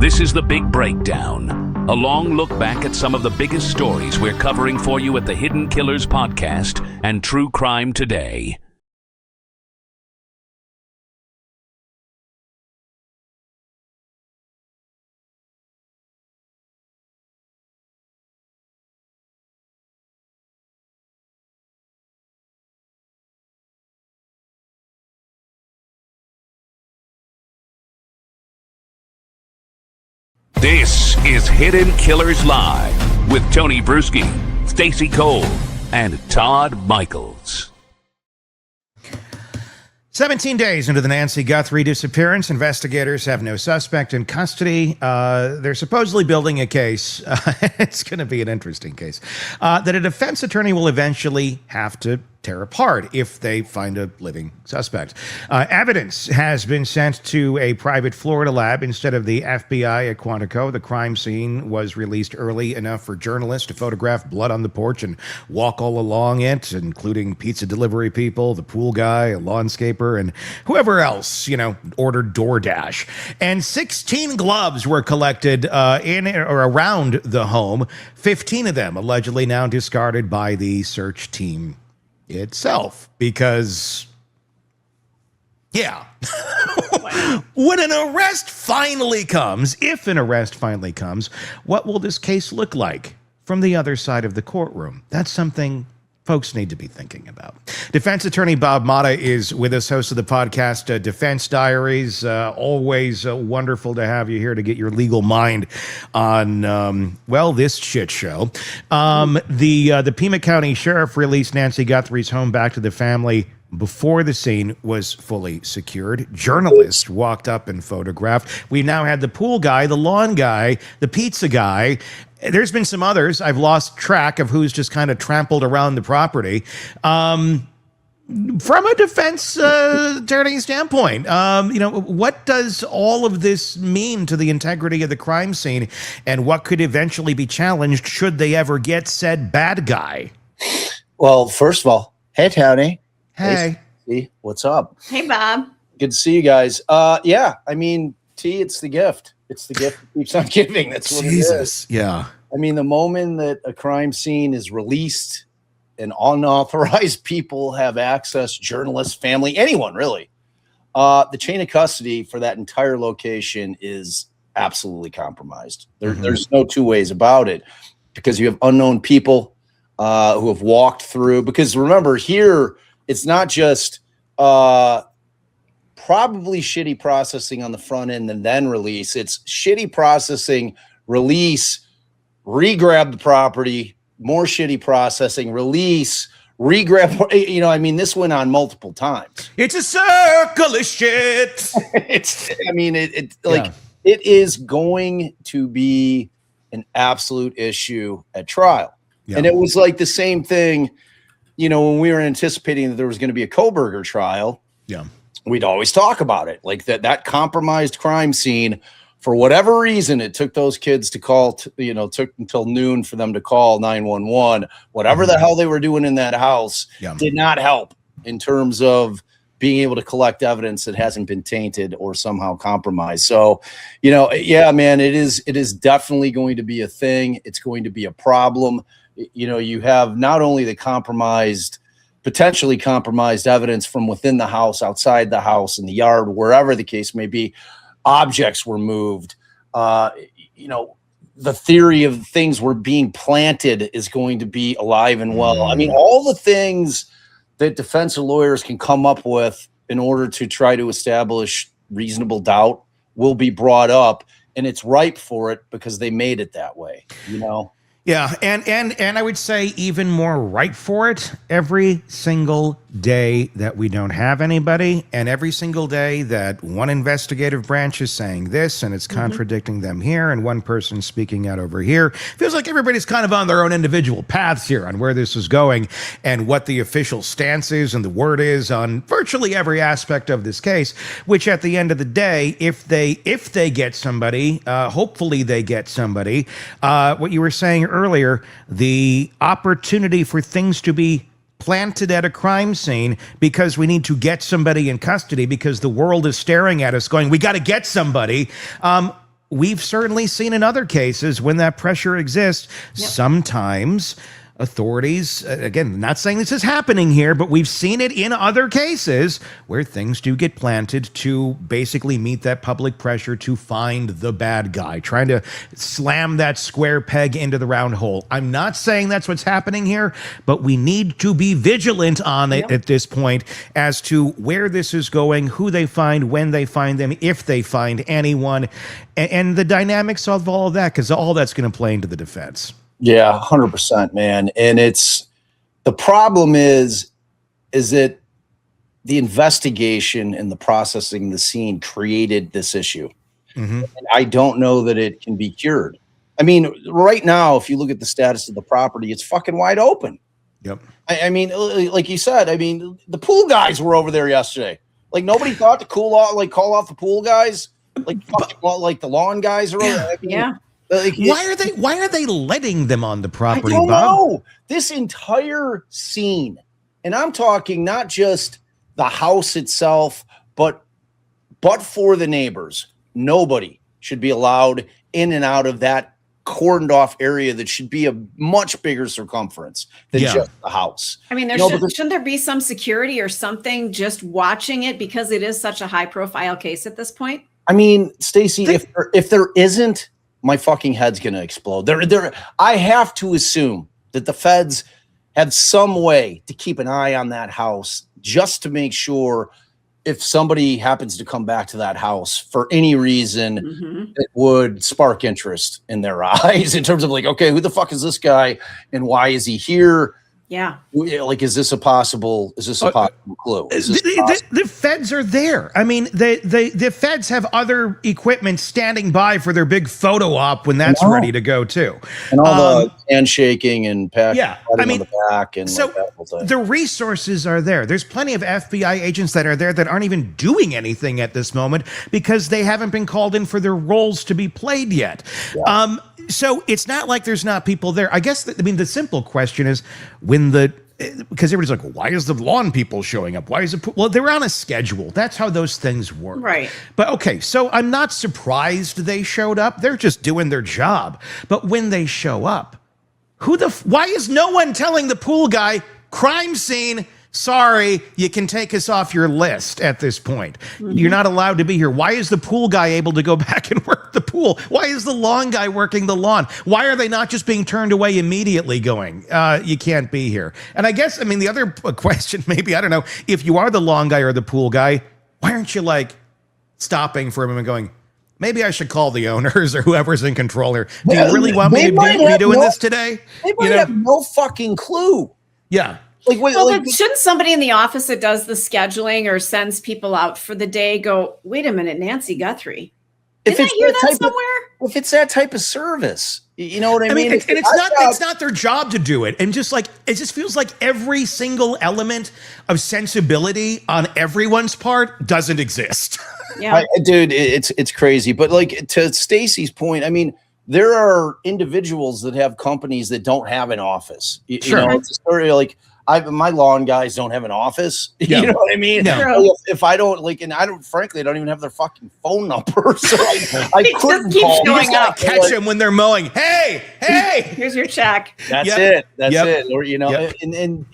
This is The Big Breakdown, a long look back at some of the biggest stories we're covering for you at the Hidden Killers podcast and True Crime Today. This is Hidden Killers Live with Tony Bruschi, Stacey Cole, and Todd Michaels. 17 days into the Nancy Guthrie disappearance, investigators have no suspect in custody. They're supposedly building a case. It's going to be an interesting case that a defense attorney will eventually have to tear apart if they find a living suspect. Evidence has been sent to a private Florida lab instead of the FBI at Quantico. The crime scene was released early enough for journalists to photograph blood on the porch and walk all along it, including pizza delivery people, the pool guy, a lawnscaper, and whoever else, ordered DoorDash. And 16 gloves were collected in or around the home, 15 of them allegedly now discarded by the search team itself, because when an arrest finally comes, if an arrest finally comes, what will this case look like from the other side of the courtroom? That's something folks need to be thinking about. Defense attorney Bob Motta is with us, host of the podcast Defense Diaries. Always wonderful to have you here to get your legal mind on, this shit show. The Pima County Sheriff released Nancy Guthrie's home back to the family before the scene was fully secured. Journalists walked up and photographed. We now had the pool guy, the lawn guy, the pizza guy. There's been some others. I've lost track of who's just kind of trampled around the property. From a defense attorney standpoint, what does all of this mean to the integrity of the crime scene, and what could eventually be challenged should they ever get said bad guy? Well, first of all, hey, Tony. Hey. T, what's up? Hey, Bob. Good to see you guys. T, it's the gift. It's the gift that keeps on giving. That's what Jesus. it is. Yeah. I mean, the moment that a crime scene is released and unauthorized people have access, journalists, family, anyone really, the chain of custody for that entire location is absolutely compromised. There's no two ways about it, because you have unknown people who have walked through. Because remember, here, it's not just probably shitty processing on the front end and then release. It's shitty processing, release, re-grab the property, more shitty processing, release, re-grab. This went on multiple times. It's a circle of shit. It is going to be an absolute issue at trial. Yeah. And it was like the same thing, when we were anticipating that there was going to be a Koberger trial. Yeah. We'd always talk about it, like that compromised crime scene. For whatever reason, it took those kids to call, took until noon for them to call 911. Whatever the hell they were doing in that house did not help in terms of being able to collect evidence that hasn't been tainted or somehow compromised. So, man, it is definitely going to be a thing. It's going to be a problem. You have not only the potentially compromised evidence from within the house, outside the house, in the yard, wherever the case may be. Objects were moved. The theory of things were being planted is going to be alive and well. I mean, all the things that defense lawyers can come up with in order to try to establish reasonable doubt will be brought up, and it's ripe for it because they made it that way, Yeah, and I would say even more right for it every single day that we don't have anybody, and every single day that one investigative branch is saying this and it's contradicting them here, and one person speaking out over here. Feels like everybody's kind of on their own individual paths here on where this is going and what the official stance is and the word is on virtually every aspect of this case, which at the end of the day, if they get somebody, hopefully they get somebody, what you were saying earlier, the opportunity for things to be planted at a crime scene because we need to get somebody in custody because the world is staring at us going, we got to get somebody. we've certainly seen in other cases when that pressure exists, sometimes authorities, again, not saying this is happening here, but we've seen it in other cases where things do get planted to basically meet that public pressure to find the bad guy, trying to slam that square peg into the round hole. I'm not saying that's what's happening here, but we need to be vigilant on it at this point as to where this is going, who they find, when they find them, if they find anyone, and the dynamics of all of that, because all that's going to play into the defense. Yeah, 100%, man. And it's the problem is that the investigation and the processing the scene created this issue. And I don't know that it can be cured. I mean, right now, if you look at the status of the property, it's fucking wide open. Yep. I mean, like you said, I mean, the pool guys were over there yesterday. Like nobody thought to call off the pool guys, like the lawn guys are over there. I mean, like, why are they letting them on the property, I don't Bob? know. This entire scene, and I'm talking not just the house itself, but for the neighbors, nobody should be allowed in and out of that cordoned off area that should be a much bigger circumference than just the house. I mean, shouldn't there be some security or something just watching it because it is such a high profile case at this point? I mean, Stacey, if there isn't, my fucking head's going to explode. I have to assume that the feds have some way to keep an eye on that house just to make sure if somebody happens to come back to that house for any reason, it would spark interest in their eyes in terms of like, okay, who the fuck is this guy and why is he here? Yeah. Like, is this a possible clue? The feds are there. I mean, the feds have other equipment standing by for their big photo op when that's ready to go too. And all the handshaking and patting on the back. And so the resources are there. There's plenty of FBI agents that are there that aren't even doing anything at this moment because they haven't been called in for their roles to be played yet. Yeah. So it's not like there's not people there. I guess, the simple question is because everybody's like, well, why is the lawn people showing up? Why is it? Well, they're on a schedule. That's how those things work. Right. But okay, so I'm not surprised they showed up. They're just doing their job. But when they show up, why is no one telling the pool guy, crime scene, sorry, you can take us off your list at this point. You're not allowed to be here. Why is the pool guy able to go back and work the pool? Why is the lawn guy working the lawn? Why are they not just being turned away immediately going, you can't be here? And I guess, the other question, maybe, I don't know, if you are the lawn guy or the pool guy, why aren't you like stopping for him and going, maybe I should call the owners or whoever's in control here. Do you really want me to be doing this today? They might have no fucking clue. Yeah. Shouldn't somebody in the office that does the scheduling or sends people out for the day go, wait a minute, Nancy Guthrie, didn't I hear that somewhere? If it's that type of service, you know what I mean? And it's not their job to do it. And just like, it just feels like every single element of sensibility on everyone's part doesn't exist. Yeah, dude, it's crazy. But like to Stacey's point, there are individuals that have companies that don't have an office. You know, it's a story like, my lawn guys don't have an office. Yeah. You know what I mean? No. If I don't frankly, I don't even have their fucking phone number. So I couldn't keep call. showing up. Catch them when they're mowing. Hey, here's your check. That's it. That's it. Or, and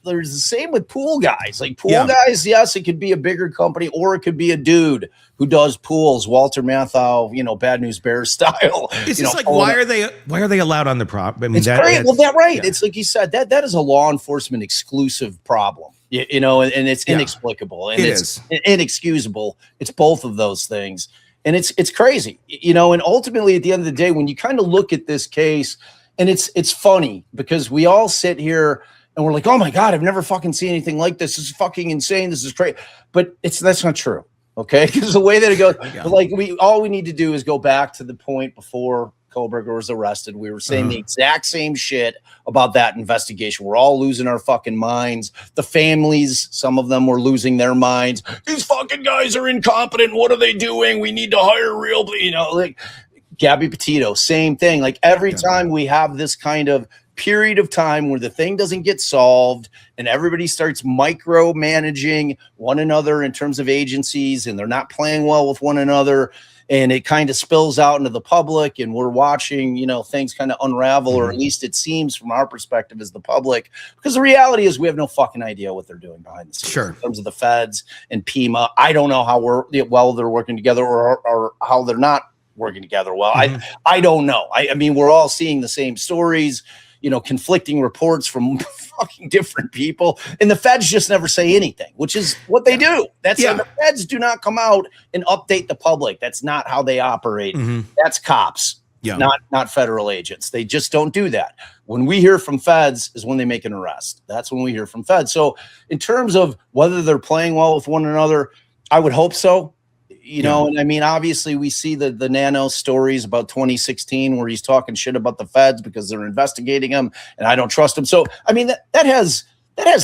there's the same with pool guys. Like pool guys, yes, it could be a bigger company or it could be a dude who does pools, Walter Matthau, Bad News Bears style. It's just like, why are they allowed on the prop? It's great. Well, it's like you said, that is a law enforcement exclusive problem, and it's inexplicable and it's inexcusable. It's both of those things. And it's crazy, and ultimately at the end of the day, when you kind of look at this case, and it's funny because we all sit here and we're like, oh my God, I've never fucking seen anything like this. This is fucking insane. This is crazy. But that's not true. Okay. Because the way that it goes, all we need to do is go back to the point before Kohlberger was arrested. We were saying the exact same shit about that investigation. We're all losing our fucking minds. The families, some of them were losing their minds. These fucking guys are incompetent. What are they doing? We need to hire real, like Gabby Petito, same thing. Like every time we have this kind of period of time where the thing doesn't get solved and everybody starts micromanaging one another in terms of agencies and they're not playing well with one another. and it kind of spills out into the public, and we're watching, you know, things kind of unravel, or at least it seems from our perspective as the public, because the reality is we have no fucking idea what they're doing behind the scenes. Sure. In terms of the feds and PEMA, I don't know how well they're working together, or how they're not working together well. I don't know. I mean, we're all seeing the same stories, you know, conflicting reports from fucking different people, and the feds just never say anything, which is what they do. That's the feds do not come out and update the public. That's not how they operate. That's cops, not federal agents. They just don't do that. When we hear from feds is when they make an arrest. That's when we hear from feds. So in terms of whether they're playing well with one another, I would hope so. You know, and I mean, obviously we see the Nano stories about 2016 where he's talking shit about the feds because they're investigating him and I don't trust him. So, I mean, that has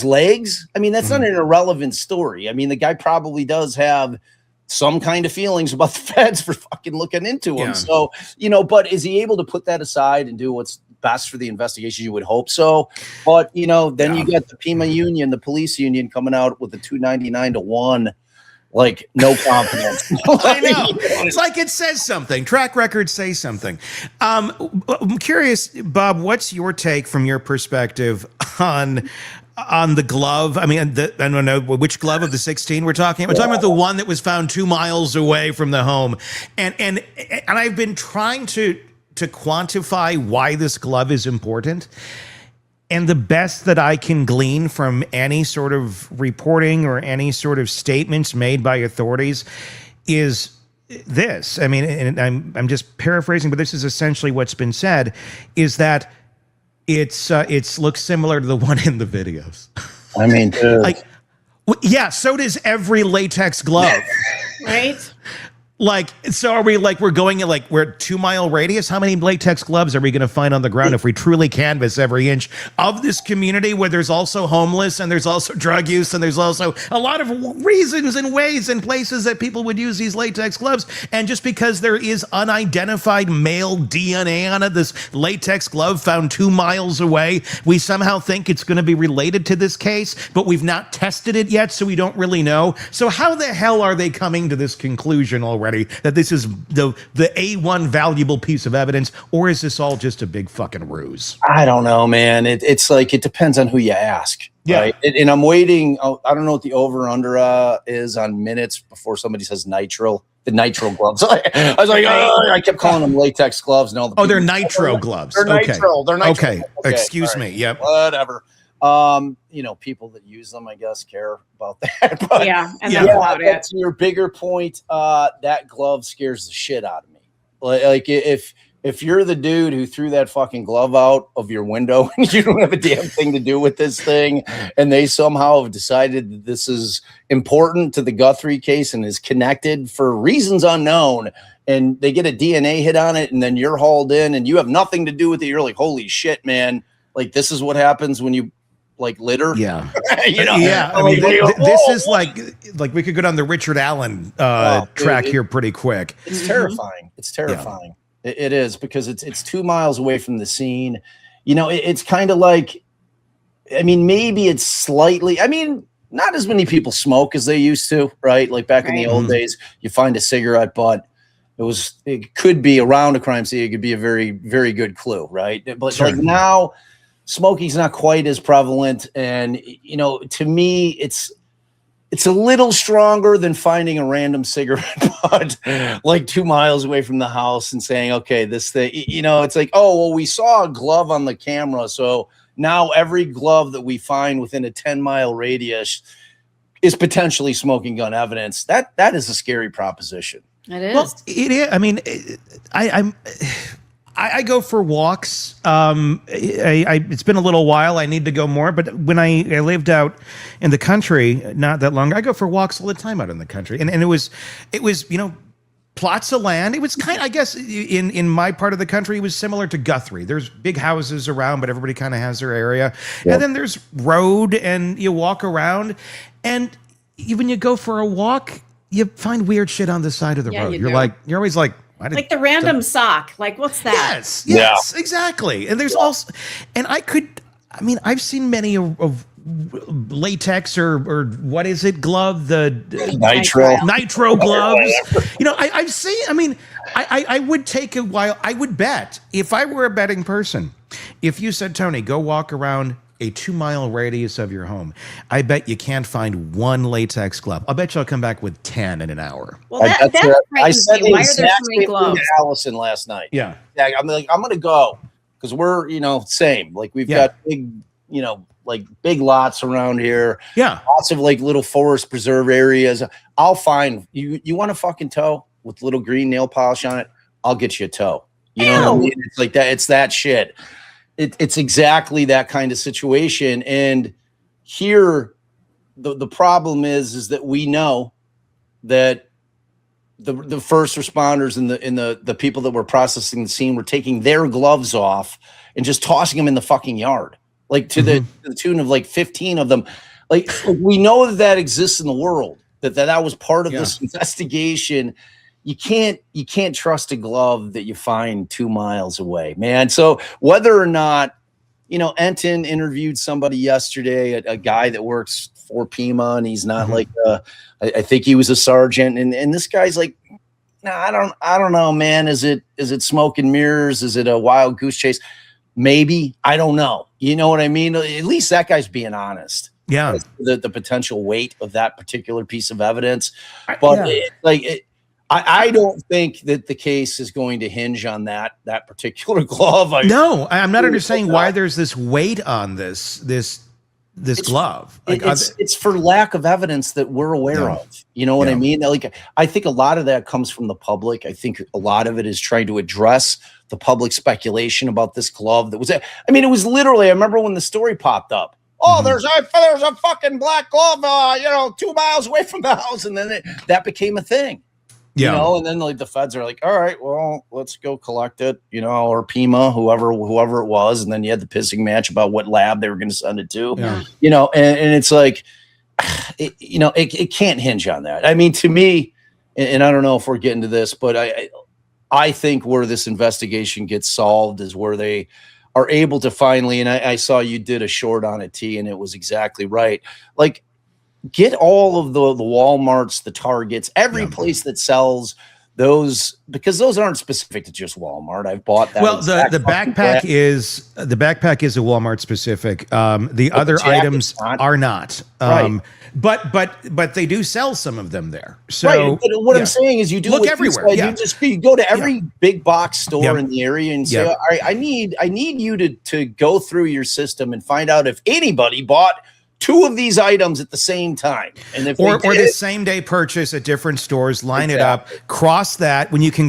legs. I mean, that's not an irrelevant story. I mean, the guy probably does have some kind of feelings about the feds for fucking looking into him. So, you know, but is he able to put that aside and do what's best for the investigation? You would hope so. But, you know, then you get the PEMA union, the police union coming out with the 299 to 1. Like, no confidence. I know. It's like it says something. Track records say something. I'm curious, Bob, what's your take from your perspective on the glove? I mean, I don't know which glove of the 16 we're talking about. We're talking about the one that was found 2 miles away from the home. And I've been trying to quantify why this glove is important. And the best that I can glean from any sort of reporting or any sort of statements made by authorities is this. I mean, and I'm just paraphrasing, but this is essentially what's been said, is that it's looks similar to the one in the videos. I mean, like, yeah, so does every latex glove. Right? Like, so are we like, we're going at like, we're at 2 mile radius? How many latex gloves are we going to find on the ground if we truly canvass every inch of this community where there's also homeless and there's also drug use and there's also a lot of reasons and ways and places that people would use these latex gloves? And just because there is unidentified male DNA on it, this latex glove found 2 miles away, we somehow think it's going to be related to this case, but we've not tested it yet, so we don't really know. So how the hell are they coming to this conclusion already that this is the A1 valuable piece of evidence, or is this all just a big fucking ruse? I don't know, man. It's like, it depends on who you ask. Yeah. Right? And I'm waiting. I don't know what the over under is on minutes before somebody says nitro. The nitro gloves. I was like, I kept calling them latex gloves. No, they're nitro gloves. They're nitro. They're nitro. Okay. Excuse me. Yep. Whatever. You know, people that use them, I guess, care about that. But that's your bigger point. That glove scares the shit out of me. Like if you're the dude who threw that fucking glove out of your window and you don't have a damn thing to do with this thing, and they somehow have decided that this is important to the Guthrie case and is connected for reasons unknown, and they get a DNA hit on it, and then you're hauled in and you have nothing to do with it, you're like, holy shit, man. Like, this is what happens when you like litter. Yeah. You know? Yeah. I mean, this is like we could go down the Richard Allen track here pretty quick. It's terrifying. It's terrifying. Yeah. It is, because it's 2 miles away from the scene. You know, it's kind of like, I mean, maybe it's slightly, I mean, not as many people smoke as they used to, right? Like back in the old days, you find a cigarette butt. It could be around a crime scene. It could be a very, very good clue, right? But like now, smoking's not quite as prevalent, and you know, to me, it's a little stronger than finding a random cigarette butt like 2 miles away from the house and saying, okay, this thing, you know, it's like, oh, well, we saw a glove on the camera, so now every glove that we find within a 10-mile radius is potentially smoking gun evidence. That is a scary proposition. It is. Well, it is. I mean, I go for walks. It's been a little while. I need to go more. But when I lived out in the country not that long, I go for walks all the time out in the country. And it was, you know, plots of land. It was kind of, I guess, in my part of the country, it was similar to Guthrie. There's big houses around, but everybody kind of has their area. Yep. And then there's road, and you walk around. And when you go for a walk, you find weird shit on the side of the road. You're always like, like the random sock. Like, what's that? Yes, exactly. And there's also, and I've seen many of latex or what is it glove, the nitro gloves. I've seen, I would take a while. I would bet, if I were a betting person, if you said, Tony, go walk around a 2-mile radius of your home, I bet you can't find one latex glove. I'll bet you'll come back with 10 in an hour. Well, that's I said the why are there so exact many same thing gloves? to Allison last night. Yeah. I'm like, I'm going to go because we're, same. Like we've got big, like big lots around here. Yeah. Lots of like little forest preserve areas. I'll find you want a fucking toe with little green nail polish on it? I'll get you a toe. You know what I mean? It's like that. It's that shit. It's exactly that kind of situation. And here, the problem is that we know that the first responders and the people that were processing the scene were taking their gloves off and just tossing them in the fucking yard, like to the tune of like 15 of them. Like we know that exists in the world, that was part of this investigation. You can't trust a glove that you find 2 miles away, man. So whether or not, Enton interviewed somebody yesterday, a guy that works for Pima, and he's not like I think he was a sergeant, and this guy's like, nah, I don't know, man. Is it smoke and mirrors? Is it a wild goose chase? Maybe. I don't know. You know what I mean? At least that guy's being honest. Yeah. The potential weight of that particular piece of evidence. But I don't think that the case is going to hinge on that particular glove. No, I'm not understanding why there's this weight on this glove. Like, it's for lack of evidence that we're aware of. You know what I mean? Like, I think a lot of that comes from the public. I think a lot of it is trying to address the public speculation about this glove that was. It was literally. I remember when the story popped up. Oh, there's a fucking black glove, 2 miles away from the house, and then that became a thing. Yeah. And then like the feds are like, all right, well, let's go collect it, or Pima, whoever it was. And then you had the pissing match about what lab they were going to send it to, and it's like, it can't hinge on that. I mean, to me, and I don't know if we're getting to this, but I think where this investigation gets solved is where they are able to finally, and I saw you did a short on it, T, and it was exactly right. Like, get all of the Walmarts, the Targets, every place that sells those, because those aren't specific to just Walmart. I've bought that. Well, the backpack is a Walmart specific. The other items are not. Right. But they do sell some of them there. So right. But what I'm saying is, you do look everywhere. You go to every big box store in the area and say, all right, I need you to go through your system and find out if anybody bought 2 of these items at the same time, and if or the same day purchase at different stores, line it up, cross that. When you can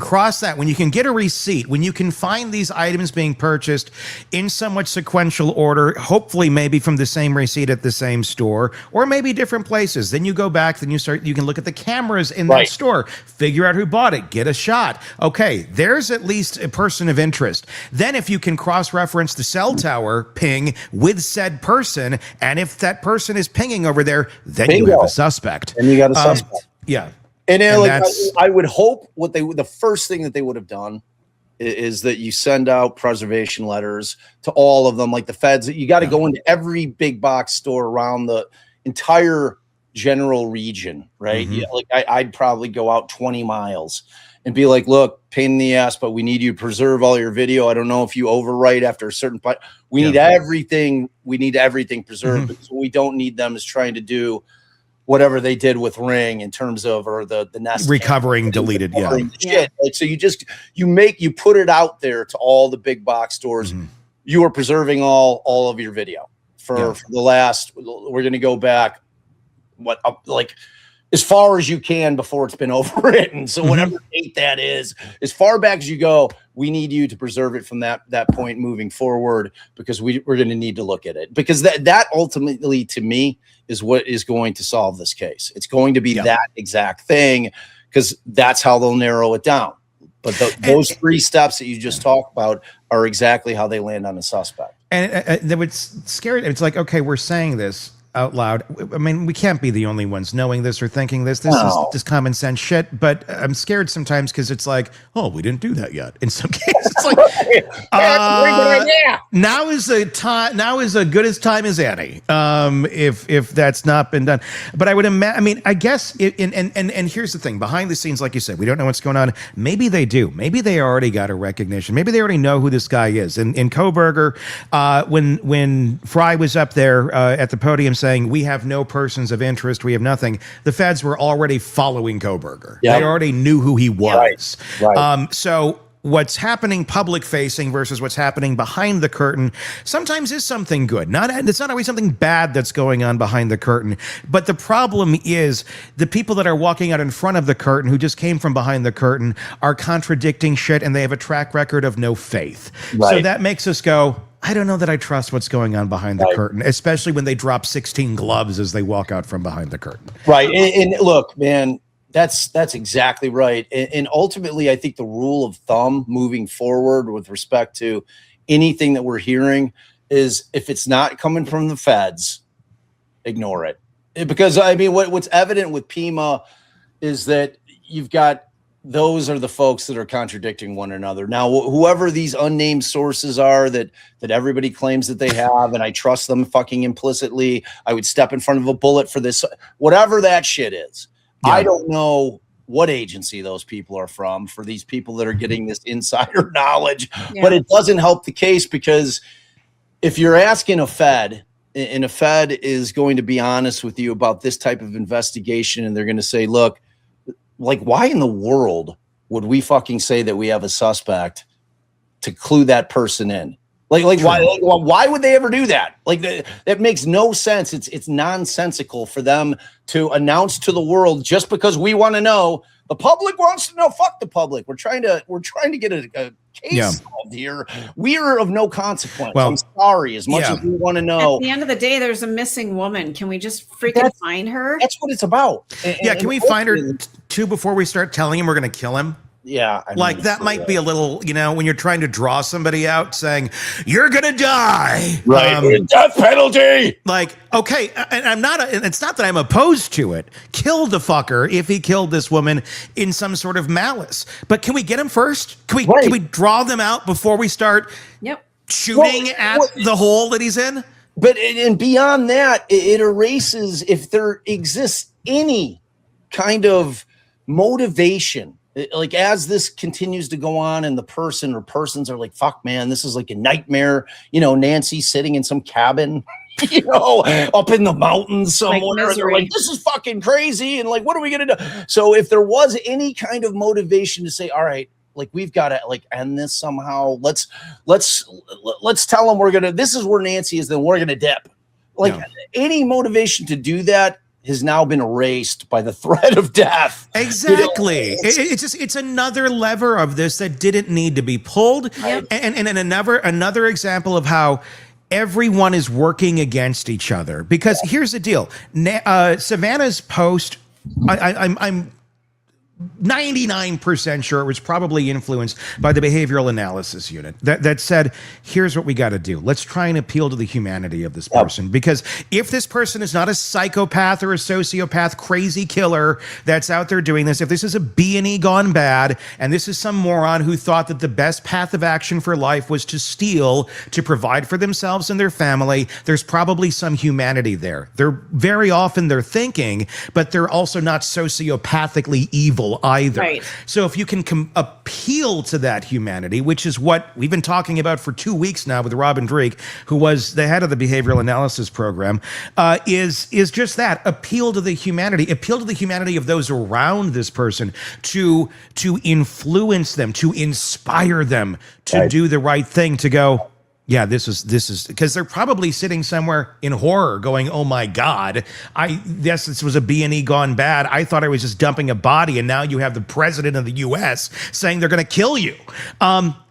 get a receipt, when you can find these items being purchased in somewhat sequential order, hopefully maybe from the same receipt at the same store, or maybe different places, then you go back, then you can look at the cameras in that store, figure out who bought it, get a shot. Okay, there's at least a person of interest. Then if you can cross-reference the cell tower ping with said person, and if that person is pinging over there, then you have a suspect. And you got a suspect. And I would hope the first thing that they would have done is that you send out preservation letters to all of them, like the feds. You got to go into every big box store around the entire general region, right? I'd probably go out 20 miles and be like, look, pain in the ass, but we need you to preserve all your video. I don't know if you overwrite after a certain point. We need everything. We need everything preserved. Because what we don't need them is trying to do whatever they did with Ring in terms of, or the Nest recovering deleted. Shit. Like, so you put it out there to all the big box stores. You are preserving all of your video for the last, we're going to go back as far as you can before it's been overwritten. So whatever date that is, as far back as you go, we need you to preserve it from that point moving forward, because we're going to need to look at it, because that ultimately, to me, is what is going to solve this case. It's going to be that exact thing, because that's how they'll narrow it down. But those 3 steps that you just talked about are exactly how they land on a suspect. And what's scary, it's like, okay, we're saying this. out loud. I mean, we can't be the only ones knowing this or thinking this. This is just common sense shit. But I'm scared sometimes because it's like, oh, we didn't do that yet. In some cases, it's like, now is a time. Now is as good as time as any. If that's not been done, but I would imagine. I mean, I guess. And here's the thing: behind the scenes, like you said, we don't know what's going on. Maybe they do. Maybe they already got a recognition. Maybe they already know who this guy is. And in Kohberger, when Fry was up there at the podium saying, we have no persons of interest, we have nothing, the feds were already following Kohberger. Yep. They already knew who he was. Right. So what's happening public facing versus what's happening behind the curtain sometimes is something good. It's not always something bad that's going on behind the curtain. But the problem is the people that are walking out in front of the curtain who just came from behind the curtain are contradicting shit, and they have a track record of no faith. Right. So that makes us go, I don't know that I trust what's going on behind the curtain, especially when they drop 16 gloves as they walk out from behind the curtain. Right. And look, man, that's exactly right. And ultimately, I think the rule of thumb moving forward with respect to anything that we're hearing is if it's not coming from the feds, ignore it. Because, I mean, what's evident with Pima is that you've got those are the folks that are contradicting one another. Now, whoever these unnamed sources are that everybody claims that they have, and I trust them fucking implicitly, I would step in front of a bullet for this, whatever that shit is. Yeah. I don't know what agency those people are from for these people that are getting this insider knowledge, but it doesn't help the case, because if you're asking a Fed, and a Fed is going to be honest with you about this type of investigation, and they're going to say, look, like, why in the world would we fucking say that we have a suspect to clue that person in? Why would they ever do that? Like, that makes no sense. It's nonsensical for them to announce to the world just because we want to know. The public wants to know. Fuck the public. We're trying to get a case solved here. We are of no consequence. Well, I'm sorry. As much as we want to know. At the end of the day, there's a missing woman. Can we just freaking find her? That's what it's about. Can we find her too before we start telling him we're going to kill him? Yeah. I mean, that might be a little, when you're trying to draw somebody out saying, you're going to die. Right. Death penalty. Like, okay. And it's not that I'm opposed to it. Kill the fucker if he killed this woman in some sort of malice. But can we get him first? Can we draw them out before we start shooting at the hole that he's in? But and beyond that, it erases if there exists any kind of motivation. Like, as this continues to go on and the person or persons are like, fuck, man, this is like a nightmare. Nancy sitting in some cabin, up in the mountains somewhere. They're like, this is fucking crazy. And like, what are we going to do? So if there was any kind of motivation to say, all right, like, we've got to like end this somehow. Let's tell them this is where Nancy is, then we're going to dip. Like, any motivation to do that has now been erased by the threat of death. Exactly. It's another lever of this that didn't need to be pulled. Yep. And another example of how everyone is working against each other. Because here's the deal. Savannah's post, I'm 99% sure it was probably influenced by the behavioral analysis unit that said, here's what we got to do. Let's try and appeal to the humanity of this person. Because if this person is not a psychopath or a sociopath, crazy killer that's out there doing this, if this is a B&E gone bad, and this is some moron who thought that the best path of action for life was to steal, to provide for themselves and their family, there's probably some humanity there. Very often they're thinking, but they're also not sociopathically evil either. Right. So if you can appeal to that humanity, which is what we've been talking about for 2 weeks now with Robin Dreek, who was the head of the behavioral analysis program, is just that, appeal to the humanity of those around this person, to influence them, to inspire them to do the right thing, to go, yeah, this is because they're probably sitting somewhere in horror going, oh my God, yes, this was a B&E gone bad. I thought I was just dumping a body, and now you have the president of the US saying they're going to kill you.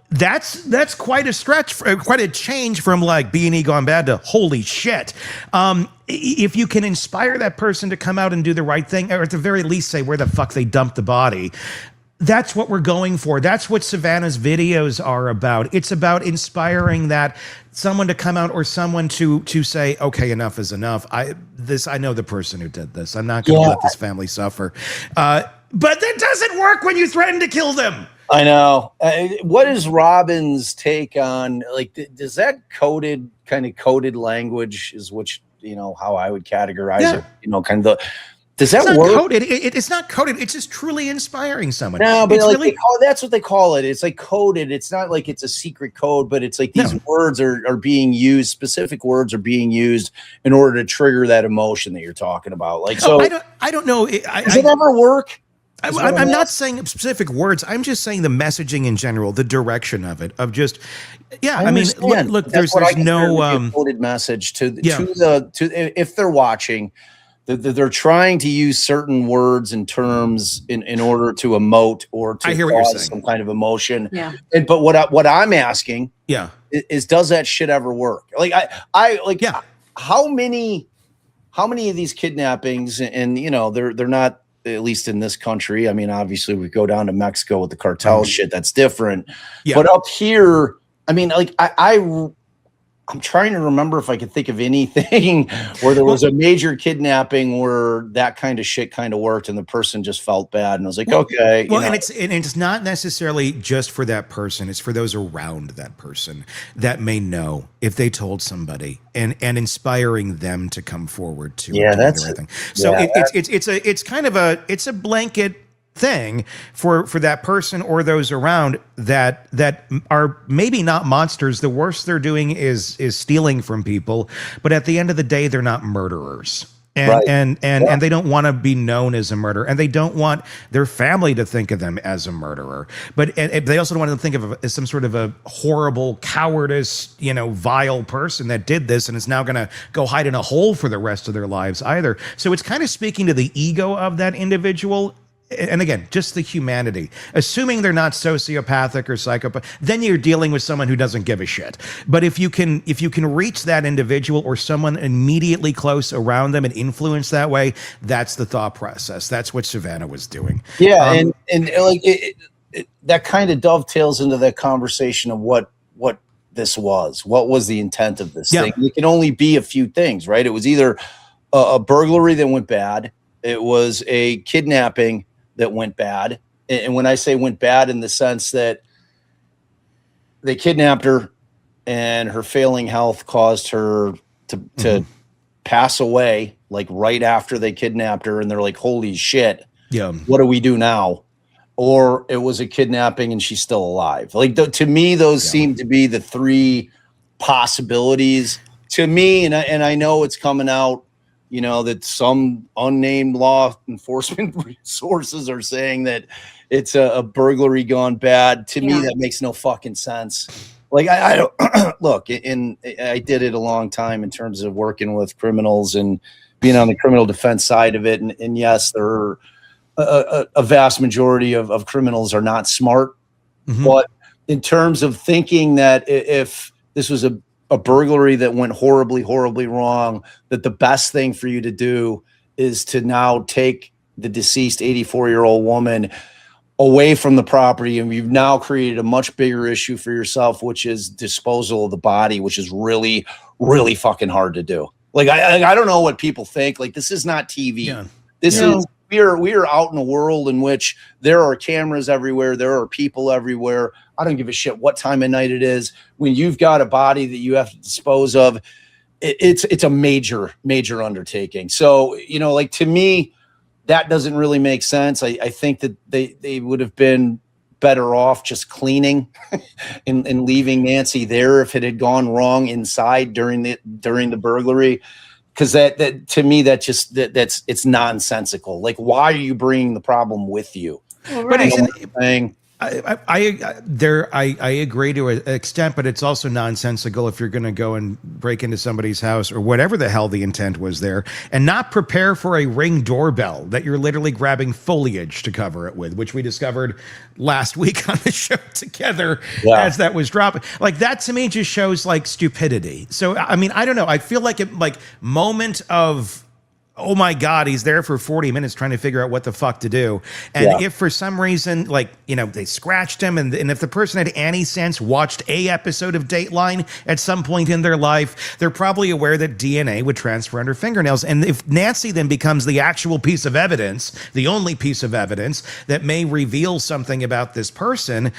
That's quite a stretch, quite a change from like B&E gone bad to holy shit. If you can inspire that person to come out and do the right thing, or at the very least say where the fuck they dumped the body, that's what we're going for. That's what Savannah's videos are about. It's about inspiring that someone to come out or someone to say, okay, enough is enough. I know the person who did this. I'm not going to let this family suffer. But that doesn't work when you threaten to kill them. I know. What is Robin's take on, like, does that coded language is which, how I would categorize it, kind of does that work? Coded. It's not coded. It's just truly inspiring someone. No, but it's like really, that's what they call it. It's like coded. It's not like it's a secret code, but it's like these words are being used. Specific words are being used in order to trigger that emotion that you're talking about. Like, so I don't know. Does it ever work? I'm not saying specific words. I'm just saying the messaging in general, the direction of it, of just, I mean, look, there's no coded message to if they're watching. They're trying to use certain words and terms in order to emote or to cause some kind of emotion. Yeah. But what I'm asking, is does that shit ever work? Like how many of these kidnappings, and they're not, at least in this country. I mean, obviously we go down to Mexico with the cartel shit, that's different. Yeah. But up here, I mean, like I'm trying to remember if I could think of anything where there was a major kidnapping where that kind of shit kind of worked and the person just felt bad. And I was like, okay. Well, and it's not necessarily just for that person. It's for those around that person that may know if they told somebody and inspiring them to come forward to. That's everything. So it's kind of a blanket thing for that person or those around that are maybe not monsters. The worst they're doing is stealing from people, but at the end of the day, they're not murderers. And they don't want to be known as a murderer, and they don't want their family to think of them as a murderer. But they also don't want to think of as some sort of a horrible cowardice, vile person that did this and is now going to go hide in a hole for the rest of their lives either. So it's kind of speaking to the ego of that individual. And again, just the humanity, assuming they're not sociopathic or psychopath, then you're dealing with someone who doesn't give a shit. But if you can reach that individual or someone immediately close around them and influence that way, that's the thought process. That's what Savannah was doing. Yeah. And like that kind of dovetails into that conversation of what this was. What was the intent of this thing? It can only be a few things, right? It was either a burglary that went bad. It was a kidnapping that went bad. And when I say went bad, in the sense that they kidnapped her and her failing health caused her to pass away, like right after they kidnapped her, and they're like, holy shit, what do we do now? Or it was a kidnapping and she's still alive. Like to me, those seem to be the three possibilities to me. And I know it's coming out, that some unnamed law enforcement sources are saying that it's a burglary gone bad. To me, that makes no fucking sense. Like I don't look, and I did it a long time in terms of working with criminals and being on the criminal defense side of it. And yes, there are a vast majority of criminals are not smart. But in terms of thinking that if this was a burglary that went horribly, horribly wrong, that the best thing for you to do is to now take the deceased 84-year-old woman away from the property. And you've now created a much bigger issue for yourself, which is disposal of the body, which is really, really fucking hard to do. Like, I don't know what people think. Like, this is not TV. This is, we are out in a world in which there are cameras everywhere. There are people everywhere. I don't give a shit what time of night it is. When you've got a body that you have to dispose of, it's a major, major undertaking. So, like, to me, that doesn't really make sense. I think that they would have been better off just cleaning and leaving Nancy there if it had gone wrong inside during the burglary. Because that to me, that's it's nonsensical. Like, why are you bringing the problem with you? Well, right. I agree to an extent, but it's also nonsensical if you're going to go and break into somebody's house or whatever the hell the intent was there and not prepare for a Ring doorbell that you're literally grabbing foliage to cover it with, which we discovered last week on the show together as that was dropping. Like, that to me just shows like stupidity. So, I mean, I don't know. I feel like moment of oh my God, he's there for 40 minutes trying to figure out what the fuck to do. And if for some reason, like, they scratched him, and if the person had any sense, watched a episode of Dateline at some point in their life, they're probably aware that DNA would transfer under fingernails. And if Nancy then becomes the actual piece of evidence, the only piece of evidence that may reveal something about this person,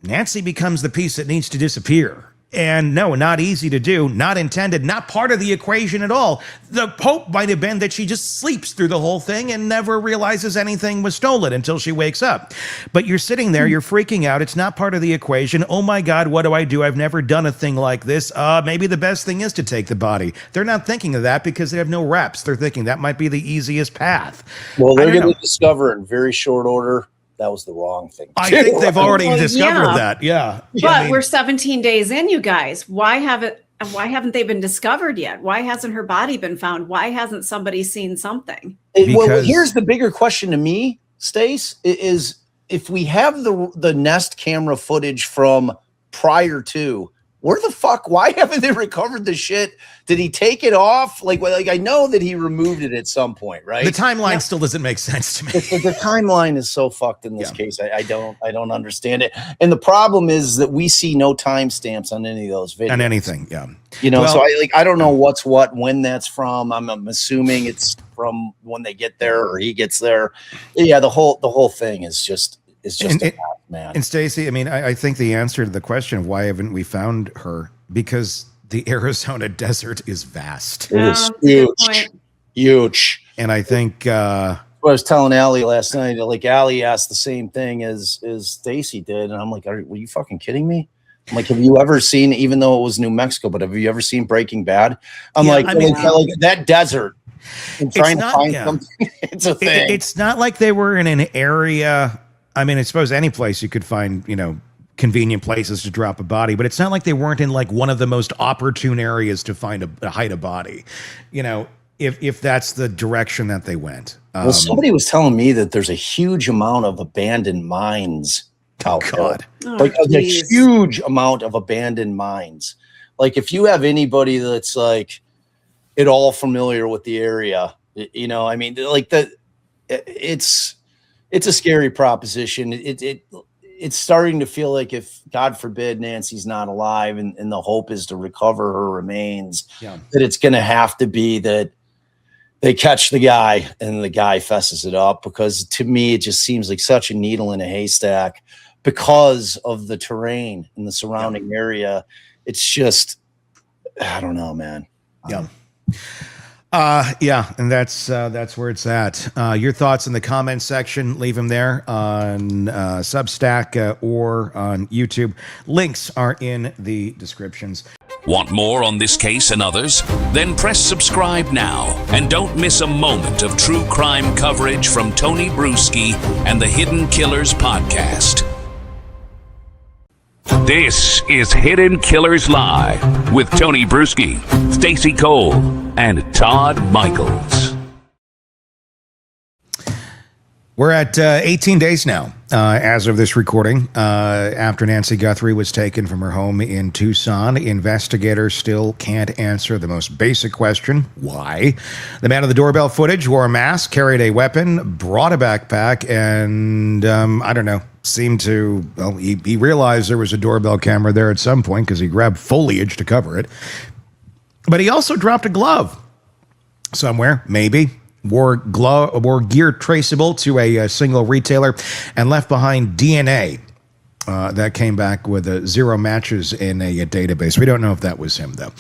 Nancy becomes the piece that needs to disappear. And no, not easy to do, not intended, not part of the equation at all. The hope might have been that she just sleeps through the whole thing and never realizes anything was stolen until she wakes up. But you're sitting there, you're freaking out. It's not part of the equation. Oh my God, what do? I've never done a thing like this. Maybe the best thing is to take the body. They're not thinking of that because they have no reps. They're thinking that might be the easiest path. Well, they're going to discover in very short order that was the wrong thing. I think they've already discovered that. Yeah. But we're 17 days in, you guys. Why haven't they been discovered yet? Why hasn't her body been found? Why hasn't somebody seen something? Well, here's the bigger question to me, Stace, is if we have the Nest camera footage from prior to, where the fuck, why haven't they recovered the shit? Did he take it off? Like I know that he removed it at some point, right? The timeline still doesn't make sense to me. The timeline is so fucked in this case. I don't understand it. And the problem is that we see no timestamps on any of those videos. On anything, yeah. So I don't know what's what, when that's from. I'm assuming it's from when they get there or he gets there. Yeah, the whole thing is just a mess, man. And Stacey, I mean, I think the answer to the question of why haven't we found her, because the Arizona desert is vast. It is huge. And I think I was telling Allie last night, like Allie asked the same thing as Stacey did, and I'm like, were you fucking kidding me? I'm like, have you ever seen, even though it was New Mexico, but have you ever seen Breaking Bad? I'm like that desert and trying to find something. It's a thing. It's not like they were in an area. I mean, I suppose any place you could find, convenient places to drop a body, but it's not like they weren't in like one of the most opportune areas to hide a body, if that's the direction that they went. Well, somebody was telling me that there's a huge amount of abandoned mines out there. A huge amount of abandoned mines. Like if you have anybody that's like at all familiar with the area, I mean, like it's a scary proposition. It's starting to feel like if, God forbid, Nancy's not alive and the hope is to recover her remains, that it's going to have to be that they catch the guy and the guy fesses it up, because to me, it just seems like such a needle in a haystack because of the terrain in the surrounding area. It's just, I don't know, man. And that's where it's at. Your thoughts in the comments section, leave them there on Substack or on YouTube. Links are in the descriptions. Want more on this case and others? Then press subscribe now and don't miss a moment of true crime coverage from Tony Bruschi and the Hidden Killers podcast. This is Hidden Killers Live with Tony Bruschi, Stacey Cole, and Todd Michaels. We're at 18 days now, as of this recording, after Nancy Guthrie was taken from her home in Tucson. Investigators still can't answer the most basic question: why? The man of the doorbell footage wore a mask, carried a weapon, brought a backpack, and I don't know, seemed to, well, he realized there was a doorbell camera there at some point because he grabbed foliage to cover it. But he also dropped a glove somewhere, maybe. Wore gear traceable to a single retailer, and left behind DNA that came back with 0 matches in a database. We don't know if that was him, though.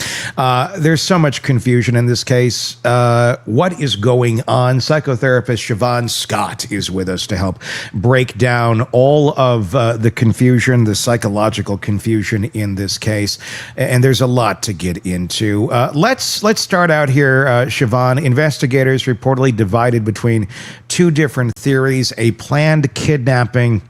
There's so much confusion in this case. What is going on? Psychotherapist Shavaun Scott is with us to help break down all of the confusion, the psychological confusion in this case. And there's a lot to get into. Let's start out here, Shavaun. Investigators reportedly divided between 2 different theories: a planned kidnapping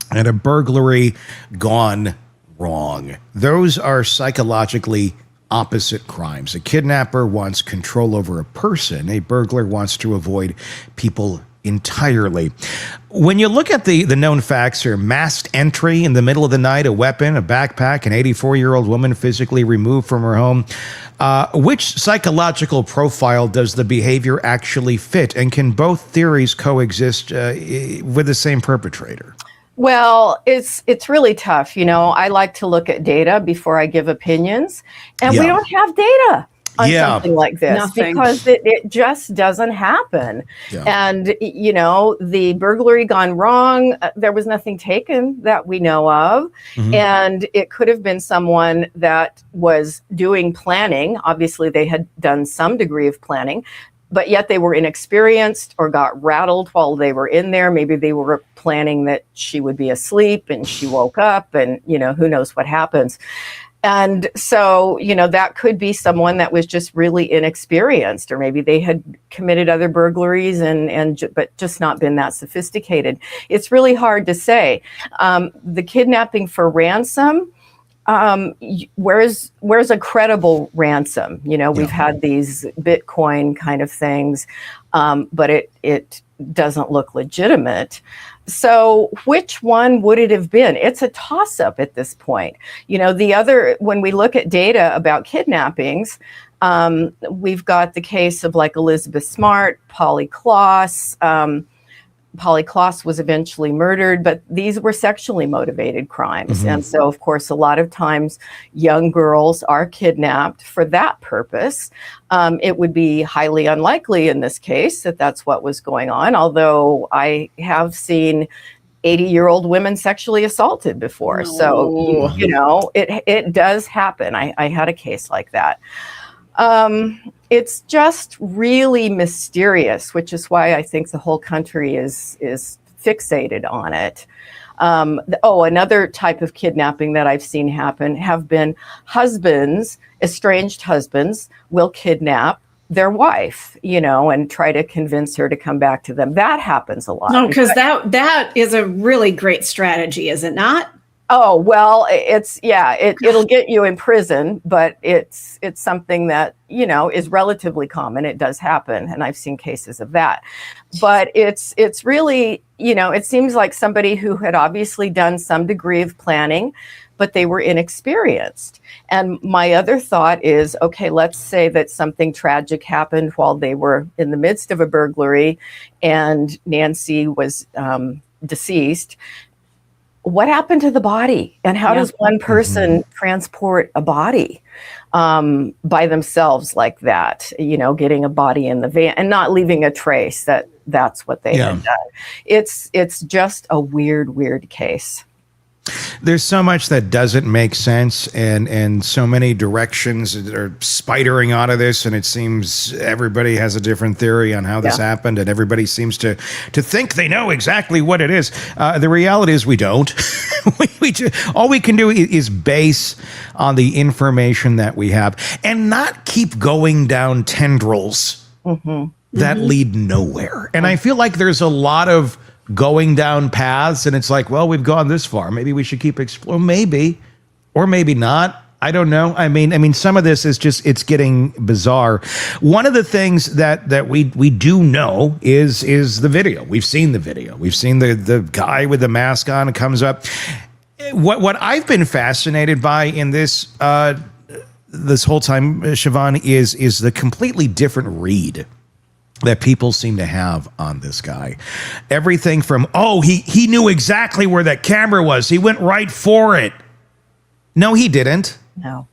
and a burglary gone wrong. Those are psychologically opposite crimes. A kidnapper wants control over a person. A burglar wants to avoid people entirely. When you look at the known facts here, masked entry in the middle of the night, a weapon, a backpack, an 84-year-old woman physically removed from her home, which psychological profile does the behavior actually fit? And can both theories coexist with the same perpetrator? Well, it's really tough. I like to look at data before I give opinions, and we don't have data on something like this because it just doesn't happen. Yeah. And, the burglary gone wrong, there was nothing taken that we know of. Mm-hmm. And it could have been someone that was doing planning. Obviously, they had done some degree of planning, but yet they were inexperienced or got rattled while they were in there. Maybe they were planning that she would be asleep and she woke up and, who knows what happens. And so, that could be someone that was just really inexperienced, or maybe they had committed other burglaries but just not been that sophisticated. It's really hard to say. The kidnapping for ransom, where's a credible ransom? We've had these Bitcoin kind of things, but it doesn't look legitimate. So which one would it have been? It's a toss-up at this point. When we look at data about kidnappings, we've got the case of like Elizabeth Smart, Polly Kloss. Polly Kloss was eventually murdered, but these were sexually motivated crimes. Mm-hmm. And so, of course, a lot of times young girls are kidnapped for that purpose. It would be highly unlikely in this case that that's what was going on, although I have seen 80-year-old women sexually assaulted before. So, it does happen. I had a case like that. It's just really mysterious, which is why I think the whole country is fixated on it. Another type of kidnapping that I've seen happen have been husbands, estranged husbands will kidnap their wife, and try to convince her to come back to them. That happens a lot. No, because that is a really great strategy, is it not? Oh, well, it'll get you in prison, but it's something that, is relatively common. It does happen. And I've seen cases of that, but it's really, it seems like somebody who had obviously done some degree of planning, but they were inexperienced. And my other thought is, okay, let's say that something tragic happened while they were in the midst of a burglary and Nancy was deceased. What happened to the body? And how does one person transport a body by themselves like that? Getting a body in the van and not leaving a trace. That's what they had done. It's just a weird case. There's so much that doesn't make sense, and so many directions that are spidering out of this, and it seems everybody has a different theory on how this happened, and everybody seems to think they know exactly what it is. The reality is we don't. All we can do is base on the information that we have and not keep going down tendrils that lead nowhere. And I feel like there's a lot of going down paths, and it's like, well, we've gone this far. Maybe we should keep exploring. Maybe, or maybe not. I don't know. I mean, some of this is just, it's getting bizarre. One of the things that we do know is the video. We've seen the video. We've seen the guy with the mask on comes up. What I've been fascinated by in this this whole time, Shavaun, is the completely different read that people seem to have on this guy. Everything from, he knew exactly where that camera was. He went right for it. No, he didn't. No.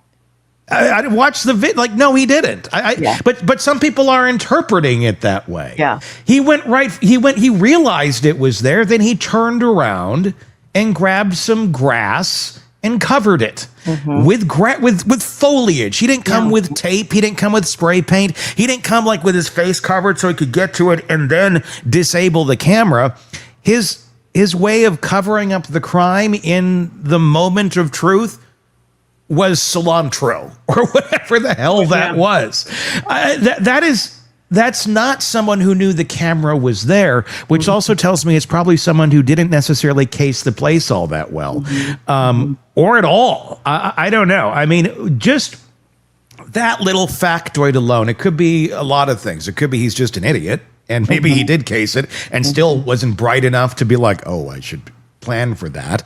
I watched the video. Like, no, he didn't. But some people are interpreting it that way. Yeah. He went right. He realized it was there. Then he turned around and grabbed some grass and covered it with foliage. He didn't come with tape. He didn't come with spray paint. He didn't come like with his face covered so he could get to it and then disable the camera. His way of covering up the crime in the moment of truth was cilantro or whatever the hell that was. That's not someone who knew the camera was there, which also tells me it's probably someone who didn't necessarily case the place all that well, or at all. I don't know. I mean, just that little factoid alone, it could be a lot of things. It could be he's just an idiot. And maybe he did case it and still wasn't bright enough to be like, oh, I should plan for that.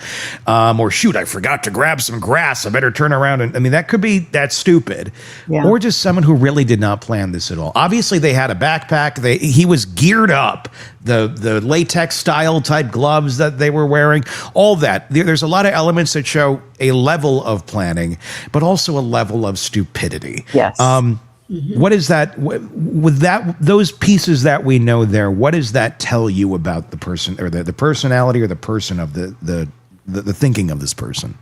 Or shoot, I forgot to grab some grass. I better turn around. And I mean, that could be that stupid. Yeah. Or just someone who really did not plan this at all. Obviously, they had a backpack. He was geared up. The latex style type gloves that they were wearing, all that. There's a lot of elements that show a level of planning, but also a level of stupidity. Yes. What is that with those pieces that we know there? What does that tell you about the person or the personality or the person of the thinking of this person?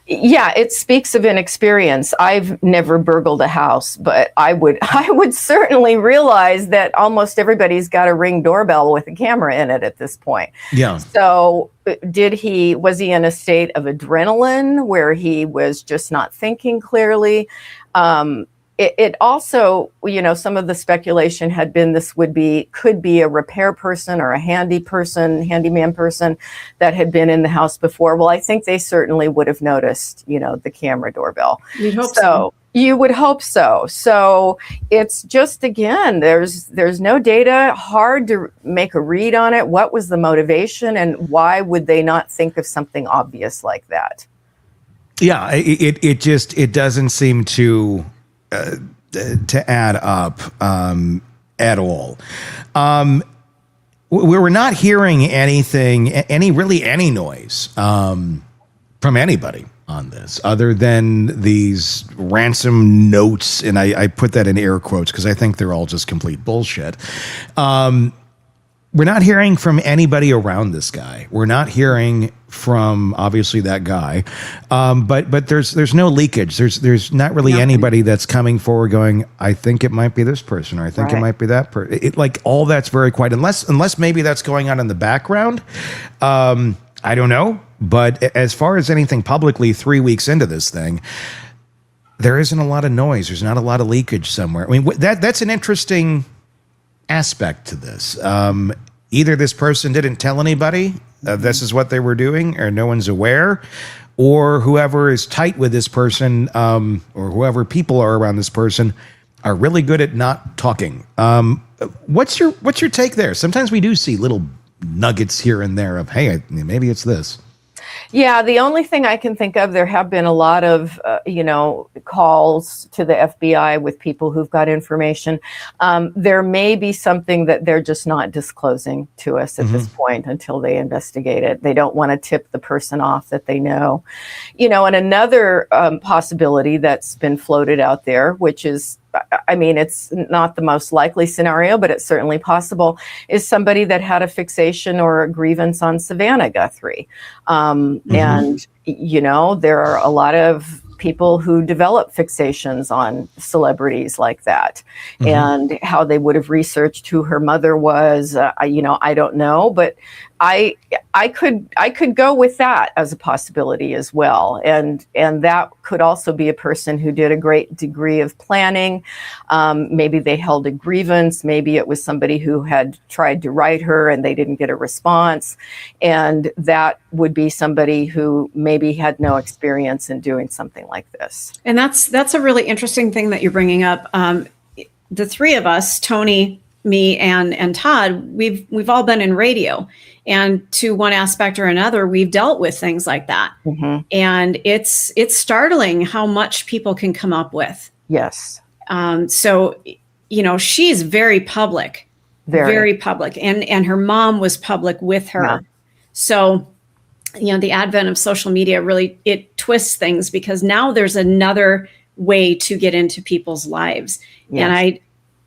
Yeah, it speaks of inexperience. I've never burgled a house, but I would certainly realize that almost everybody's got a Ring doorbell with a camera in it at this point. Yeah. So was he in a state of adrenaline where he was just not thinking clearly? It also, some of the speculation had been this could be a repair person or a handyman person that had been in the house before. Well, I think they certainly would have noticed, the camera doorbell. You'd hope so. You would hope so. So it's just, again, there's no data, hard to make a read on it. What was the motivation and why would they not think of something obvious like that? Yeah, it doesn't seem to add up at all. We're not hearing any noise from anybody on this other than these ransom notes, and I put that in air quotes because I think they're all just complete bullshit. We're not hearing from anybody around this guy. We're not hearing from obviously that guy, but there's no leakage. There's not really anybody that's coming forward going, I think it might be this person, or I think it might be that person. Like all that's very quiet, unless maybe that's going on in the background. I don't know, but as far as anything publicly, 3 weeks into this thing, there isn't a lot of noise. There's not a lot of leakage somewhere. I mean, that's an interesting aspect to this. Either this person didn't tell anybody this is what they were doing, or no one's aware, or whoever is tight with this person, or whoever people are around this person are really good at not talking. What's your take there? Sometimes we do see little nuggets here and there of, hey, maybe it's this. Yeah, the only thing I can think of, there have been a lot of, calls to the FBI with people who've got information. There may be something that they're just not disclosing to us at this point until they investigate it. They don't want to tip the person off that they know. And another possibility that's been floated out there, which is, it's not the most likely scenario, but it's certainly possible, is somebody that had a fixation or a grievance on Savannah Guthrie. And, there are a lot of people who develop fixations on celebrities like that, and how they would have researched who her mother was. I don't know, but I could go with that as a possibility as well. And that could also be a person who did a great degree of planning. Maybe they held a grievance. Maybe it was somebody who had tried to write her and they didn't get a response. And that would be somebody who maybe had no experience in doing something like this. And that's a really interesting thing that you're bringing up. The three of us, Tony, me, and Todd, we've all been in radio, and to one aspect or another, we've dealt with things like that. And it's startling how much people can come up with. Yes. So, she's very public, very public, and her mom was public with her. Yeah. So, the advent of social media really, it twists things, because now there's another way to get into people's lives. Yes. And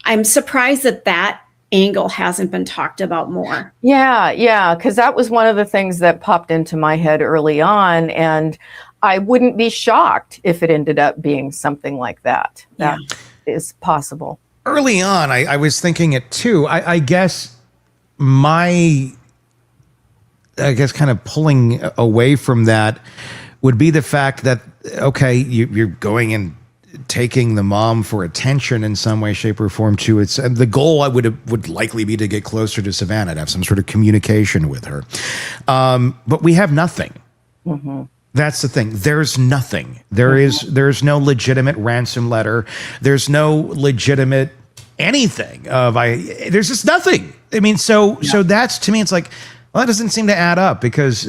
I'm surprised that angle hasn't been talked about more. Yeah, because that was one of the things that popped into my head early on, and I wouldn't be shocked if it ended up being something like that. That is possible. Early on, I was thinking it too. I guess kind of pulling away from that would be the fact that, okay, you're going and taking the mom for attention in some way, shape, or form too. It's the goal would likely be to get closer to Savannah, to have some sort of communication with her. But we have nothing. That's the thing. There's nothing. There's no legitimate ransom letter. There's no legitimate anything. There's just nothing. I mean, so that's, to me, it's like, well, that doesn't seem to add up because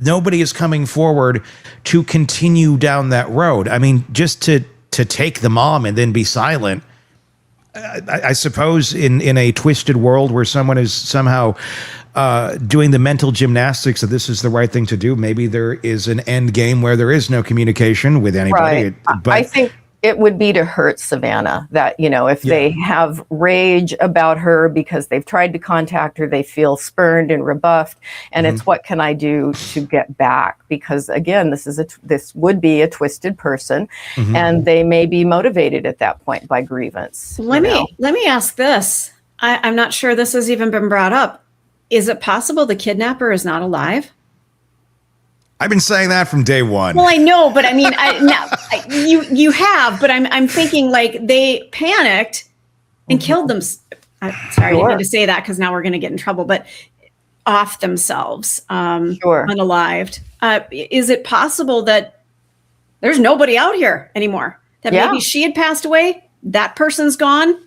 nobody is coming forward to continue down that road. I mean, just to take the mom and then be silent. I suppose in a twisted world where someone is somehow doing the mental gymnastics that this is the right thing to do, maybe there is an end game where there is no communication with anybody. Right. But I think it would be to hurt Savannah that, if they have rage about her because they've tried to contact her, they feel spurned and rebuffed. And it's what can I do to get back? Because again, this would be a twisted person and they may be motivated at that point by grievance. Let me ask this. I'm not sure this has even been brought up. Is it possible the kidnapper is not alive? I've been saying that from day one. Well, I know, but I mean, you have, but I'm thinking like they panicked and killed them. Sorry, I didn't mean to say that because now we're going to get in trouble, but off themselves, unalived. Is it possible that there's nobody out here anymore? That maybe she had passed away? That person's gone?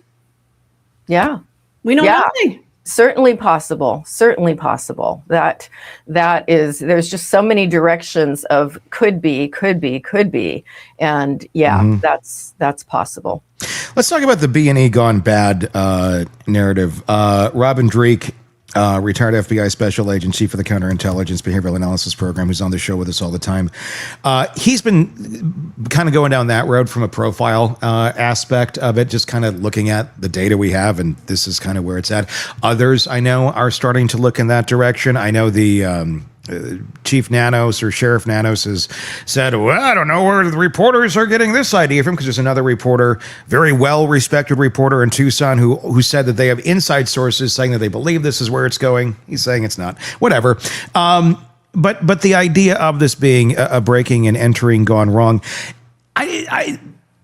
Yeah. We know nothing. Certainly possible. That is, there's just so many directions of could be. And that's possible. Let's talk about the B&E gone bad narrative. Robin Dreek, retired FBI special agent, chief of the counterintelligence behavioral analysis program, who's on the show with us all the time. He's been kind of going down that road from a profile aspect of it, just kind of looking at the data we have, and this is kind of where it's at. Others I know are starting to look in that direction. I know the Chief Nanos or Sheriff Nanos has said, well, I don't know where the reporters are getting this idea from, because there's another reporter, very well-respected reporter in Tucson who said that they have inside sources saying that they believe this is where it's going. He's saying it's not. Whatever. But the idea of this being a breaking and entering gone wrong, I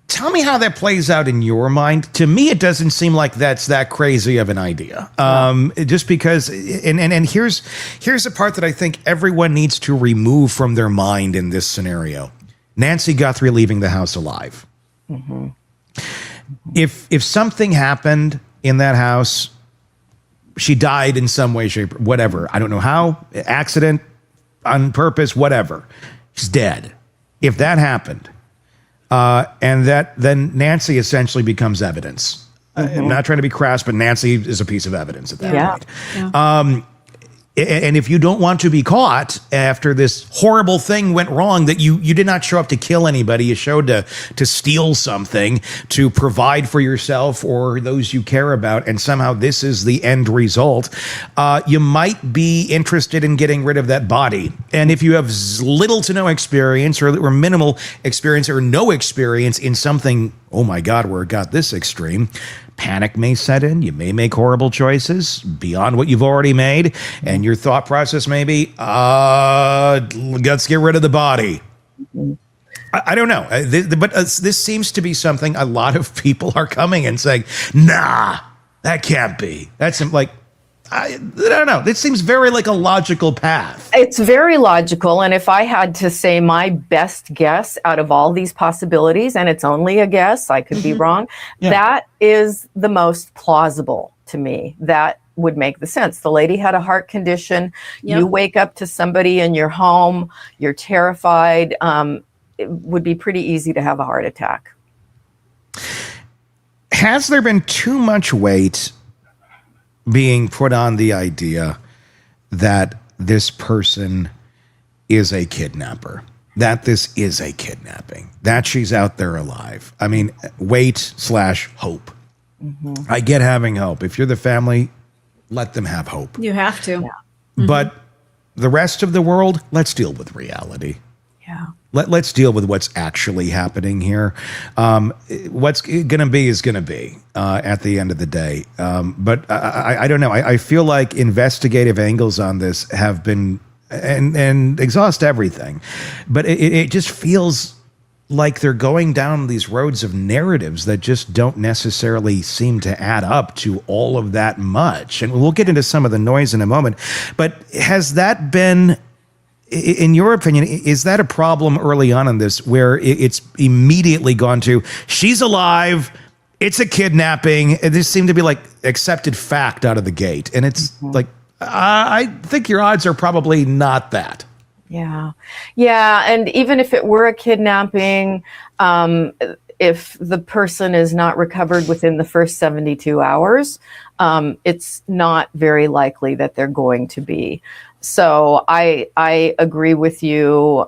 tell me how that plays out in your mind. To me, it doesn't seem like that's that crazy of an idea. Just because, and here's the part that I think everyone needs to remove from their mind in this scenario. Nancy Guthrie leaving the house alive. Mm-hmm. If something happened in that house, she died in some way, shape, whatever. I don't know how, accident, on purpose, whatever. She's dead. If that happened, and then Nancy essentially becomes evidence. I'm not trying to be crass, but Nancy is a piece of evidence at that point. Yeah. And if you don't want to be caught after this horrible thing went wrong, that you did not show up to kill anybody, you showed to steal something, to provide for yourself or those you care about, and somehow this is the end result, you might be interested in getting rid of that body. And if you have little to no experience or minimal experience or no experience in something, oh my God, where it got this extreme, panic may set in. You may make horrible choices beyond what you've already made. And your thought process may be, let's get rid of the body. I don't know. But this seems to be something a lot of people are coming and saying, nah, that can't be. That's like, I don't know. It seems very like a logical path. It's very logical. And if I had to say my best guess out of all these possibilities, and it's only a guess, I could be wrong, that is the most plausible to me. That would make the sense. The lady had a heart condition. Yep. You wake up to somebody in your home. You're terrified. It would be pretty easy to have a heart attack. Has there been too much weight being put on the idea that this person is a kidnapper, that this is a kidnapping, that she's out there alive? I mean, weight/hope. Mm-hmm. I get having hope. If you're the family, let them have hope. You have to. Yeah. Mm-hmm. But the rest of the world, let's deal with reality. Yeah. Let's deal with what's actually happening here. What's going to be is going to be at the end of the day. But I don't know. I feel like investigative angles on this have been and exhaust everything. But it just feels like they're going down these roads of narratives that just don't necessarily seem to add up to all of that much. And we'll get into some of the noise in a moment. But has that been, in your opinion, is that a problem early on in this where it's immediately gone to, she's alive, it's a kidnapping. This seemed to be like accepted fact out of the gate. And it's like, I think your odds are probably not that. Yeah. Yeah. And even if it were a kidnapping, if the person is not recovered within the first 72 hours, it's not very likely that they're going to be. So I agree with you.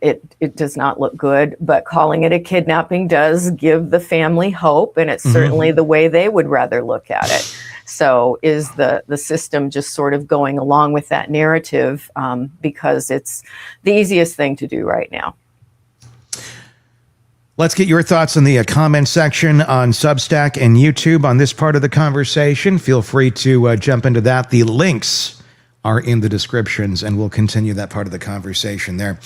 It does not look good, but calling it a kidnapping does give the family hope, and it's certainly the way they would rather look at it. So is the system just sort of going along with that narrative because it's the easiest thing to do right now. Let's get your thoughts in the comment section on Substack and YouTube on this part of the conversation. Feel free to jump into that. The links are in the descriptions, and we'll continue that part of the conversation there.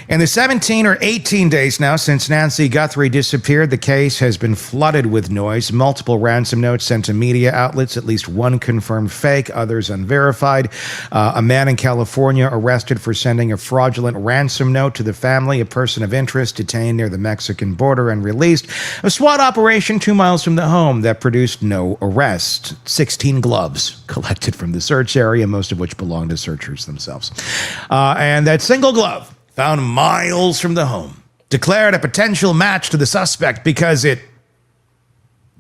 In the 17 or 18 days now since Nancy Guthrie disappeared, the case has been flooded with noise. Multiple ransom notes sent to media outlets, at least one confirmed fake, others unverified. A man in California arrested for sending a fraudulent ransom note to the family, a person of interest detained near the Mexican border and released. A SWAT operation 2 miles from the home that produced no arrest. 16 gloves collected from the search area, most of which belong to searchers themselves. And that single glove found miles from the home declared a potential match to the suspect because it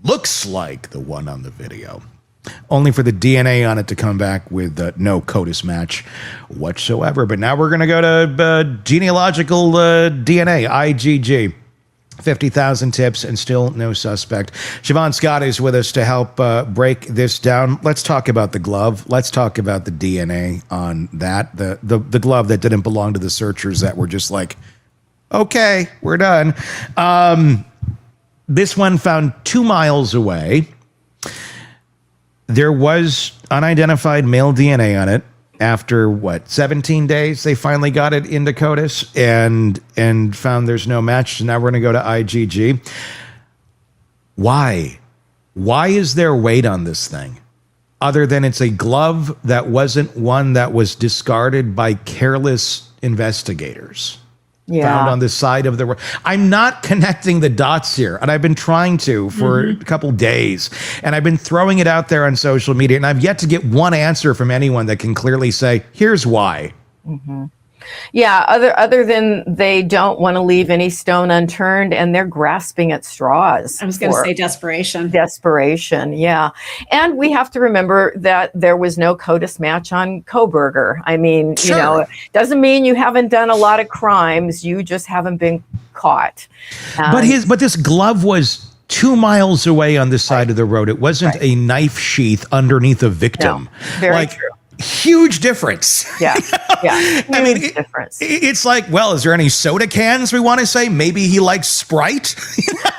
looks like the one on the video, only for the DNA on it to come back with no CODIS match whatsoever. But now we're going to go to genealogical DNA, IgG. 50,000 tips and still no suspect. Shavaun Scott is with us to help break this down. Let's talk about the glove. Let's talk about the DNA on that. The glove that didn't belong to the searchers that were just like, okay, we're done. This one found 2 miles away. There was unidentified male DNA on it. After 17 days, they finally got it into CODIS and found there's no match. So now we're going to go to IgG. Why? Why is there weight on this thing? Other than it's a glove that wasn't one that was discarded by careless investigators. Found on the side of the road. I'm not connecting the dots here, and I've been trying to for a couple days, and I've been throwing it out there on social media, and I've yet to get one answer from anyone that can clearly say, here's why. Yeah, other than they don't want to leave any stone unturned, and they're grasping at straws. I was going to say desperation. Desperation, yeah. And we have to remember that there was no CODIS match on Kohberger. I mean, sure. You know, it doesn't mean you haven't done a lot of crimes. You just haven't been caught. But this glove was 2 miles away on the side of the road. It wasn't a knife sheath underneath a victim. No, very true. Huge difference. Yeah. I mean, difference. It's like, well, is there any soda cans we want to say? Maybe he likes Sprite.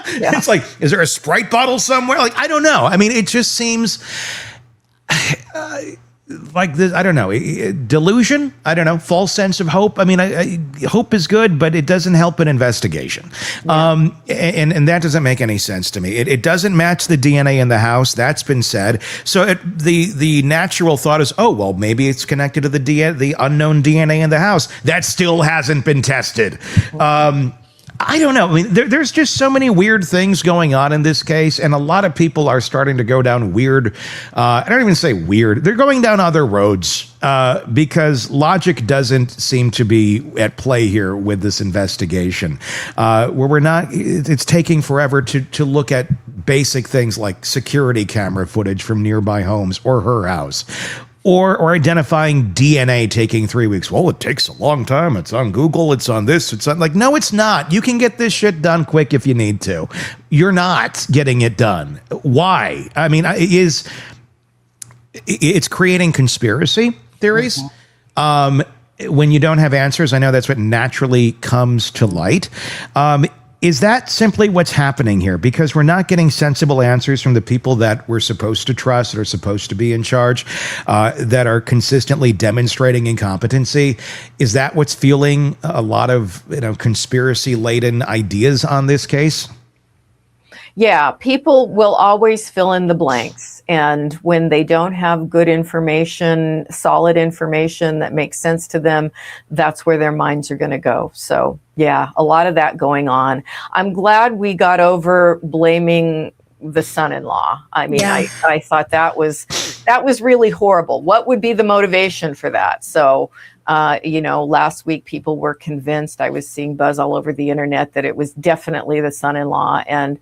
It's like, is there a Sprite bottle somewhere? Like, I don't know. I mean, it just seems like this, I don't know, delusion. I don't know, false sense of hope. I mean, hope is good, but it doesn't help an investigation. Yeah. And that doesn't make any sense to me. It doesn't match the DNA in the house. That's been said. So the natural thought is, oh, well, maybe it's connected to the unknown DNA in the house. That still hasn't been tested. I don't know. I mean, there's just so many weird things going on in this case, and a lot of people are starting to go down weird. I don't even say weird. They're going down other roads because logic doesn't seem to be at play here with this investigation. Where we're not, it's taking forever to look at basic things like security camera footage from nearby homes or her house. Or identifying DNA taking 3 weeks. Well, it takes a long time. It's on Google. It's on this. It's on, like, no, it's not. You can get this shit done quick if you need to. You're not getting it done. Why? I mean, it's creating conspiracy theories. When you don't have answers, I know that's what naturally comes to light. Is that simply what's happening here? Because we're not getting sensible answers from the people that we're supposed to trust, that are supposed to be in charge, that are consistently demonstrating incompetency. Is that what's fueling a lot of, conspiracy-laden ideas on this case? Yeah, people will always fill in the blanks. And when they don't have good information, solid information that makes sense to them, that's where their minds are going to go. So, yeah, a lot of that going on. I'm glad we got over blaming the son-in-law. I mean, I thought that was really horrible. What would be the motivation for that? So, last week people were convinced, I was seeing buzz all over the internet, that it was definitely the son-in-law. And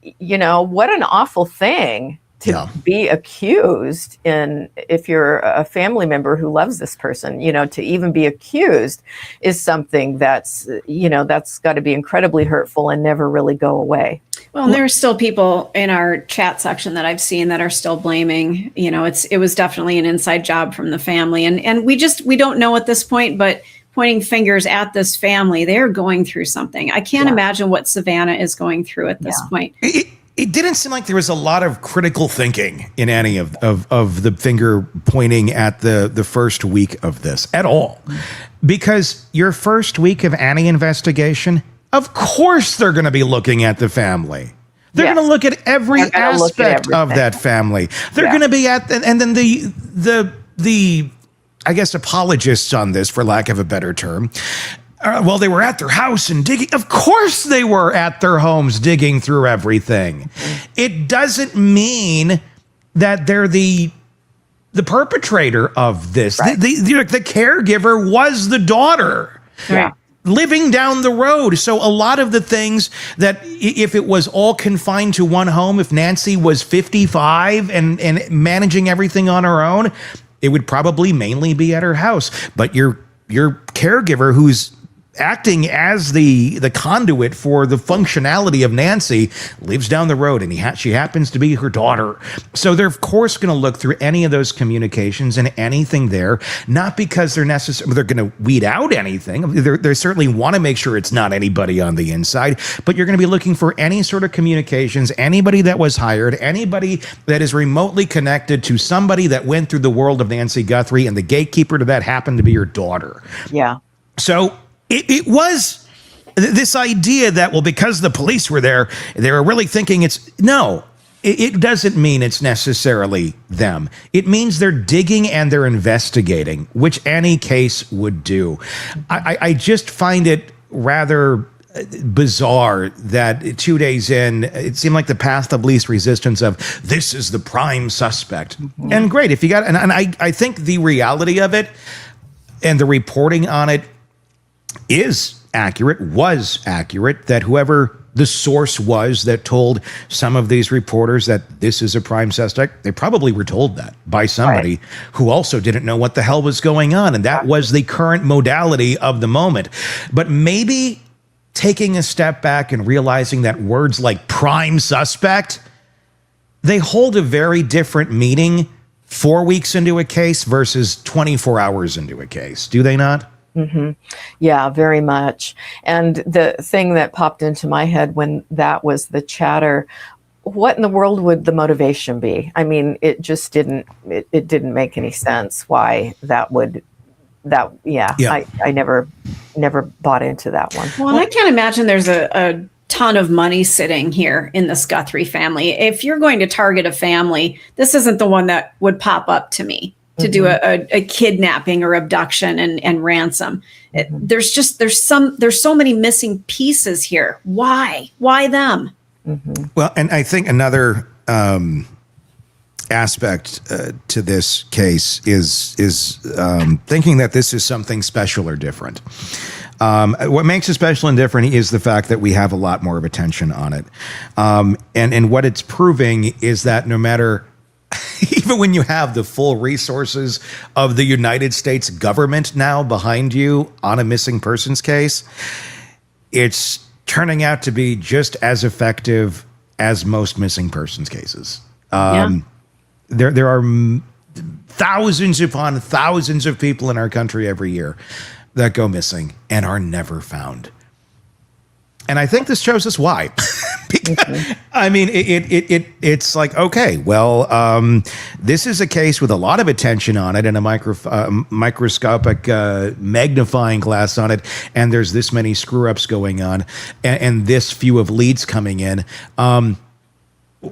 what an awful thing to be accused if you're a family member who loves this person, to even be accused is something that's got to be incredibly hurtful and never really go away. Well, and there are still people in our chat section that I've seen that are still blaming, it was definitely an inside job from the family. And we don't know at this point, but pointing fingers at this family, they're going through something. I can't imagine what Savannah is going through at this point. It didn't seem like there was a lot of critical thinking in any of the finger pointing at the first week of this at all. Because your first week of any investigation, of course they're going to be looking at the family. They're going to look at every aspect of that family. They're going to be and then the I guess apologists on this, for lack of a better term, they were at their house and digging. Of course they were at their homes digging through everything. It doesn't mean that they're the perpetrator of this. Right. The caregiver was the daughter. Yeah. Living down the road. So a lot of the things that if it was all confined to one home, if Nancy was 55 and managing everything on her own, it would probably mainly be at her house. But your caregiver who's acting as the conduit for the functionality of Nancy lives down the road, and she happens to be her daughter. So they're of course going to look through any of those communications and anything there, not because they're going to weed out anything. They certainly want to make sure it's not anybody on the inside, but you're going to be looking for any sort of communications, anybody that was hired, anybody that is remotely connected to somebody that went through the world of Nancy Guthrie, and the gatekeeper to that happened to be your daughter. Yeah. So it was this idea that, well, because the police were there, they were really thinking it doesn't mean it's necessarily them. It means they're digging and they're investigating, which any case would do. I just find it rather bizarre that 2 days in, it seemed like the path of least resistance of this is the prime suspect. Mm-hmm. And great, if you got, and I think the reality of it and the reporting on it was accurate, that whoever the source was that told some of these reporters that this is a prime suspect, they probably were told that by somebody who also didn't know what the hell was going on. And that was the current modality of the moment. But maybe taking a step back and realizing that words like prime suspect, they hold a very different meaning 4 weeks into a case versus 24 hours into a case. Do they not? Mm-hmm. Yeah, very much. And the thing that popped into my head when that was the chatter, what in the world would the motivation be? I mean, it just didn't make any sense why I never bought into that one. Well, and I can't imagine there's a ton of money sitting here in this Guthrie family. If you're going to target a family, this isn't the one that would pop up to me to do a kidnapping or abduction and ransom. There's so many missing pieces here. Why them? Mm-hmm. Well, and I think another aspect to this case is thinking that this is something special or different. What makes it special and different is the fact that we have a lot more of attention on it. And what it's proving is that no matter, even when you have the full resources of the United States government now behind you on a missing persons case, it's turning out to be just as effective as most missing persons cases. There are thousands upon thousands of people in our country every year that go missing and are never found. And I think this shows us why. Because, I mean, it's like, okay, well, this is a case with a lot of attention on it and a microscopic magnifying glass on it, and there's this many screw-ups going on, and this few of leads coming in.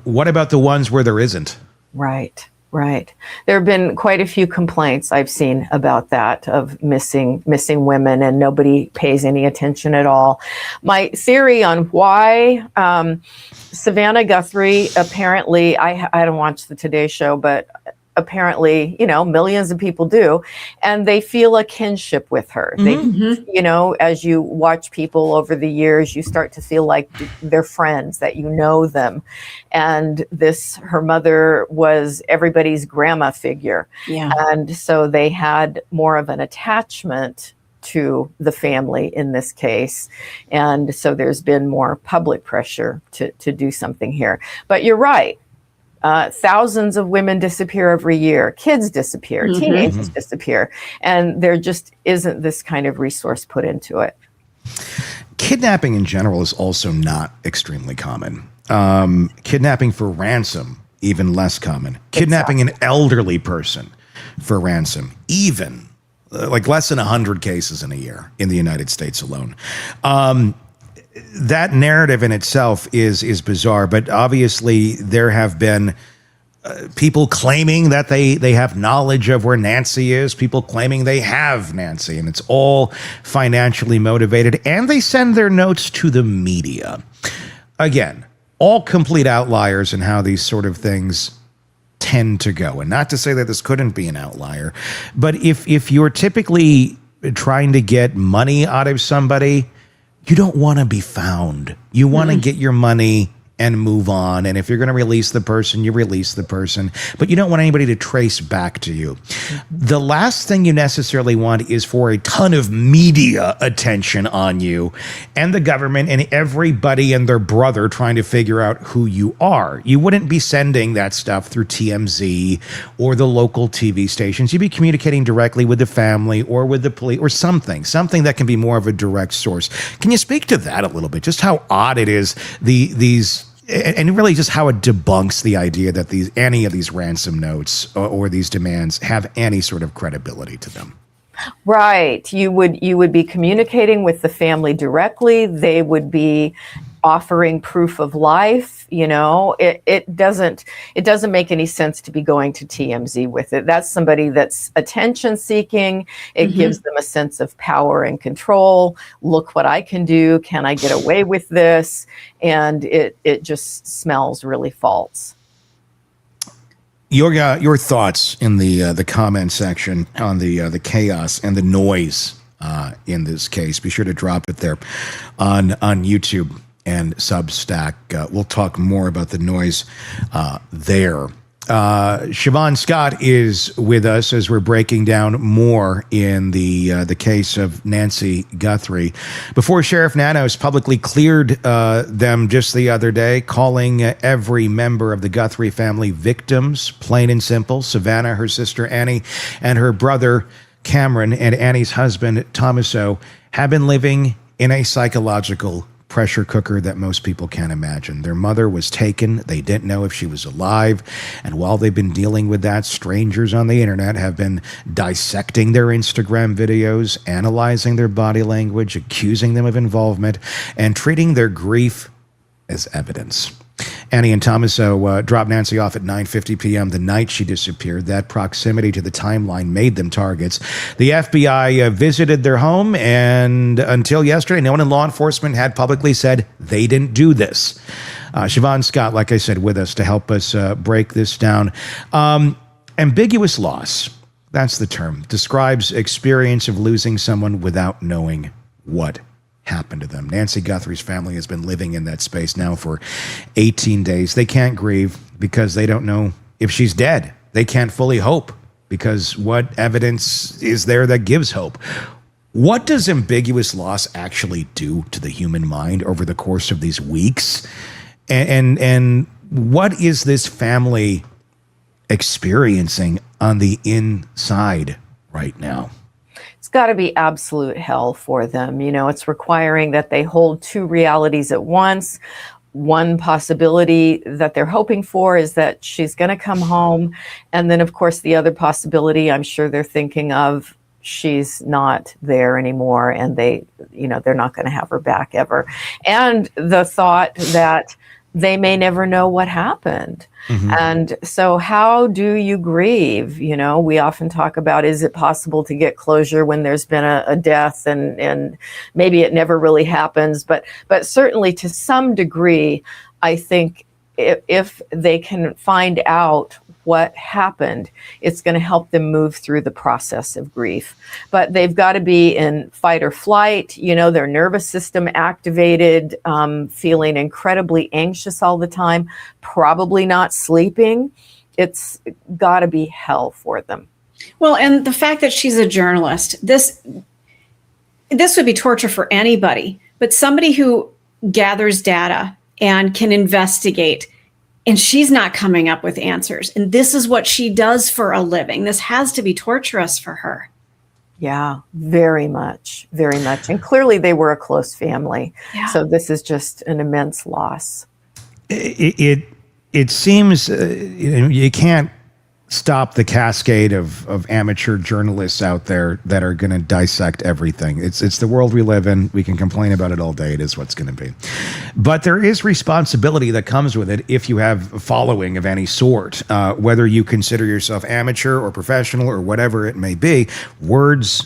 What about the ones where there isn't? Right. Right. There have been quite a few complaints I've seen about that, of missing women, and nobody pays any attention at all. My theory on why Savannah Guthrie, apparently, I don't watch the Today Show, but apparently, millions of people do, and they feel a kinship with her. They, as you watch people over the years, you start to feel like they're friends, that you know them. And her mother was everybody's grandma figure. Yeah. And so they had more of an attachment to the family in this case. And so there's been more public pressure to do something here. But you're right. Thousands of women disappear every year. Kids disappear. Teenagers disappear. And there just isn't this kind of resource put into it. Kidnapping in general is also not extremely common. Kidnapping for ransom, even less common. Kidnapping an elderly person for ransom, even like less than 100 cases in a year in the United States alone. That narrative in itself is bizarre, but obviously there have been people claiming that they have knowledge of where Nancy is, people claiming they have Nancy, and it's all financially motivated, and they send their notes to the media. Again, all complete outliers in how these sort of things tend to go. And not to say that this couldn't be an outlier, but if you're typically trying to get money out of somebody, you don't want to be found. You want to get your money and move on. And if you're going to release the person, you release the person. But you don't want anybody to trace back to you. The last thing you necessarily want is for a ton of media attention on you and the government and everybody and their brother trying to figure out who you are. You wouldn't be sending that stuff through TMZ or the local TV stations. You'd be communicating directly with the family or with the police or something that can be more of a direct source. Can you speak to that a little bit? Just how odd it is, and really just how it debunks the idea that any of these ransom notes or these demands have any sort of credibility to them. Right. You would be communicating with the family directly. They would be offering proof of life. It doesn't make any sense to be going to TMZ with it. That's somebody that's attention seeking. It gives them a sense of power and control. Look what I can do. Can I get away with this? And it just smells really false. Your thoughts in the comment section on the chaos and the noise in this case. Be sure to drop it there on YouTube and Substack. We'll talk more about the noise there. Shavaun Scott is with us as we're breaking down more in the case of Nancy Guthrie. Before Sheriff Nanos publicly cleared them just the other day, calling every member of the Guthrie family victims, plain and simple. Savannah, her sister Annie, and her brother Cameron, and Annie's husband Thomaso have been living in a psychological pressure cooker that most people can't imagine. Their mother was taken. They didn't know if she was alive. And while they've been dealing with that, strangers on the internet have been dissecting their Instagram videos, analyzing their body language, accusing them of involvement, and treating their grief as evidence. Annie and Thomaso dropped Nancy off at 9:50 p.m. the night she disappeared. That proximity to the timeline made them targets. The FBI visited their home, and until yesterday, no one in law enforcement had publicly said they didn't do this. Shavaun Scott, like I said, with us to help us break this down. Ambiguous loss, that's the term, describes experience of losing someone without knowing what happened to them. Nancy Guthrie's family has been living in that space now for 18 days. They can't grieve because they don't know if she's dead. They can't fully hope because what evidence is there that gives hope? What does ambiguous loss actually do to the human mind over the course of these weeks? And what is this family experiencing on the inside right now? It's got to be absolute hell for them. It's requiring that they hold two realities at once. One possibility that they're hoping for is that she's going to come home. And then, of course, the other possibility I'm sure they're thinking of, she's not there anymore and they're not going to have her back ever. And the thought that they may never know what happened. And so how do you grieve? You know, we often talk about, is it possible to get closure when there's been a death, and maybe it never really happens, but certainly to some degree, I think if they can find out what happened, it's going to help them move through the process of grief. But they've got to be in fight or flight, you know, their nervous system activated, feeling incredibly anxious all the time, probably not sleeping. It's got to be hell for them. Well, and the fact that she's a journalist, this would be torture for anybody, but somebody who gathers data and can investigate. And she's not coming up with answers. And this is what she does for a living. This has to be torturous for her. Yeah, very much, very much. And clearly they were a close family. Yeah. So this is just an immense loss. It seems you can't stop the cascade of amateur journalists out there that are going to dissect everything. It's the world we live in. We can complain about it all day. It is what's going to be. But there is responsibility that comes with it if you have a following of any sort, whether you consider yourself amateur or professional or whatever it may be. Words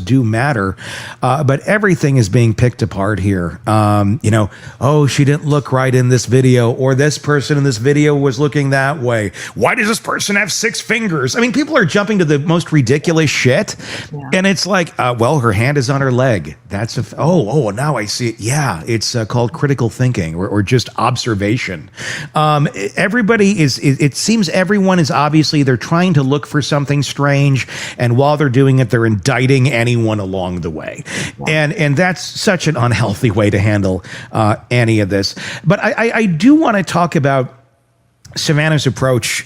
do matter, but everything is being picked apart here. Oh, she didn't look right in this video, or this person in this video was looking that way. Why does this person have 6 fingers? I mean, people are jumping to the most ridiculous shit. Yeah. And it's like, well, her hand is on her leg. That's now I see it. Yeah, it's called critical thinking or just observation. It seems everyone is obviously, they're trying to look for something strange. And while they're doing it, they're indicting anyone along the way. Wow. And that's such an unhealthy way to handle any of this. But I do want to talk about Savannah's approach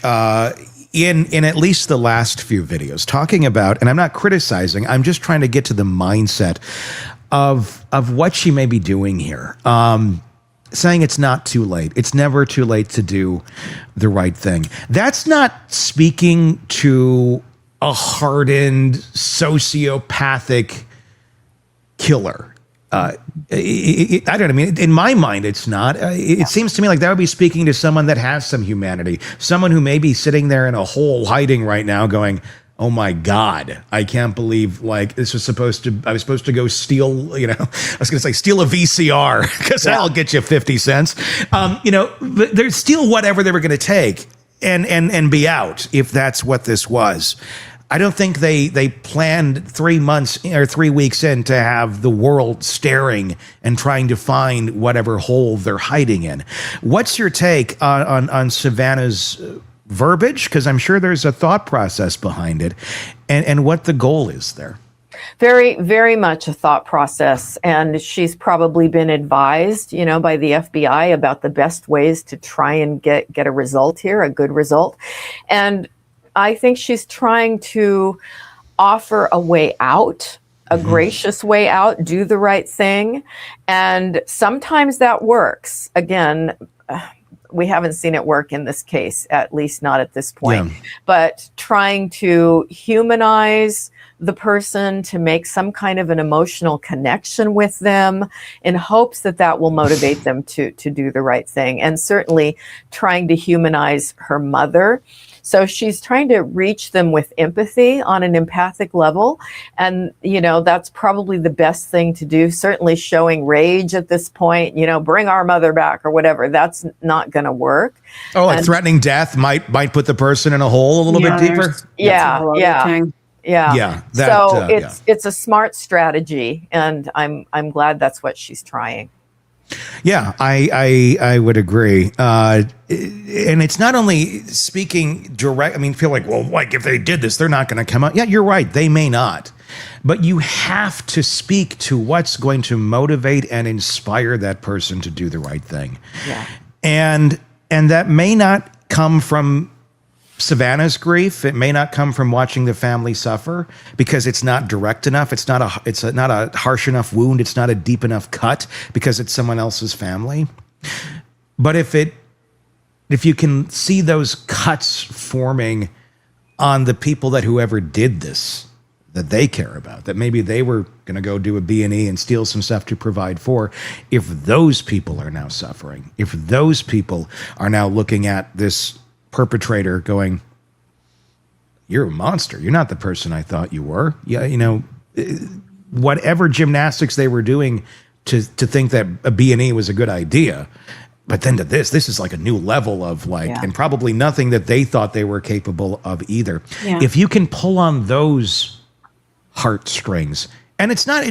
in at least the last few videos, talking about, and I'm not criticizing, I'm just trying to get to the mindset of what she may be doing here. Saying it's not too late. It's never too late to do the right thing. That's not speaking to a hardened, sociopathic killer. I don't know. I mean, in my mind, it's not. It seems to me like that would be speaking to someone that has some humanity, someone who may be sitting there in a hole hiding right now going, oh my God, I can't believe I was supposed to go steal, steal a VCR because that'll get you 50 cents. They're steal whatever they were going to take and be out if that's what this was. I don't think they planned 3 months or 3 weeks in to have the world staring and trying to find whatever hole they're hiding in. What's your take on Savannah's verbiage? Because I'm sure there's a thought process behind it, and what the goal is there. Very, very much a thought process. And she's probably been advised, by the FBI about the best ways to try and get a result here, a good result. And I think she's trying to offer a way out, a gracious way out, do the right thing. And sometimes that works. Again, we haven't seen it work in this case, at least not at this point. Yeah. But trying to humanize the person, to make some kind of an emotional connection with them in hopes that will motivate them to do the right thing. And certainly trying to humanize her mother. So she's trying to reach them with empathy on an empathic level. And, that's probably the best thing to do. Certainly showing rage at this point, bring our mother back or whatever. That's not going to work. Oh, like threatening death might put the person in a hole a little bit deeper. Yeah. It's a smart strategy. And I'm glad that's what she's trying. Yeah, I would agree. And it's not only speaking direct. I mean, feel like, if they did this, they're not going to come out. Yeah, you're right. They may not. But you have to speak to what's going to motivate and inspire that person to do the right thing. Yeah. And that may not come from Savannah's grief. It may not come from watching the family suffer because it's not direct enough. It's not a harsh enough wound. It's not a deep enough cut because it's someone else's family. But if you can see those cuts forming on the people that whoever did this, that they care about, that maybe they were going to go do a B&E and steal some stuff to provide for, if those people are now suffering, if those people are now looking at this perpetrator going, you're a monster. You're not the person I thought you were. Yeah, you know, whatever gymnastics they were doing to think that a B&E was a good idea. But then to this is like a new level of like, and probably nothing that they thought they were capable of either. Yeah. If you can pull on those heartstrings, and it's not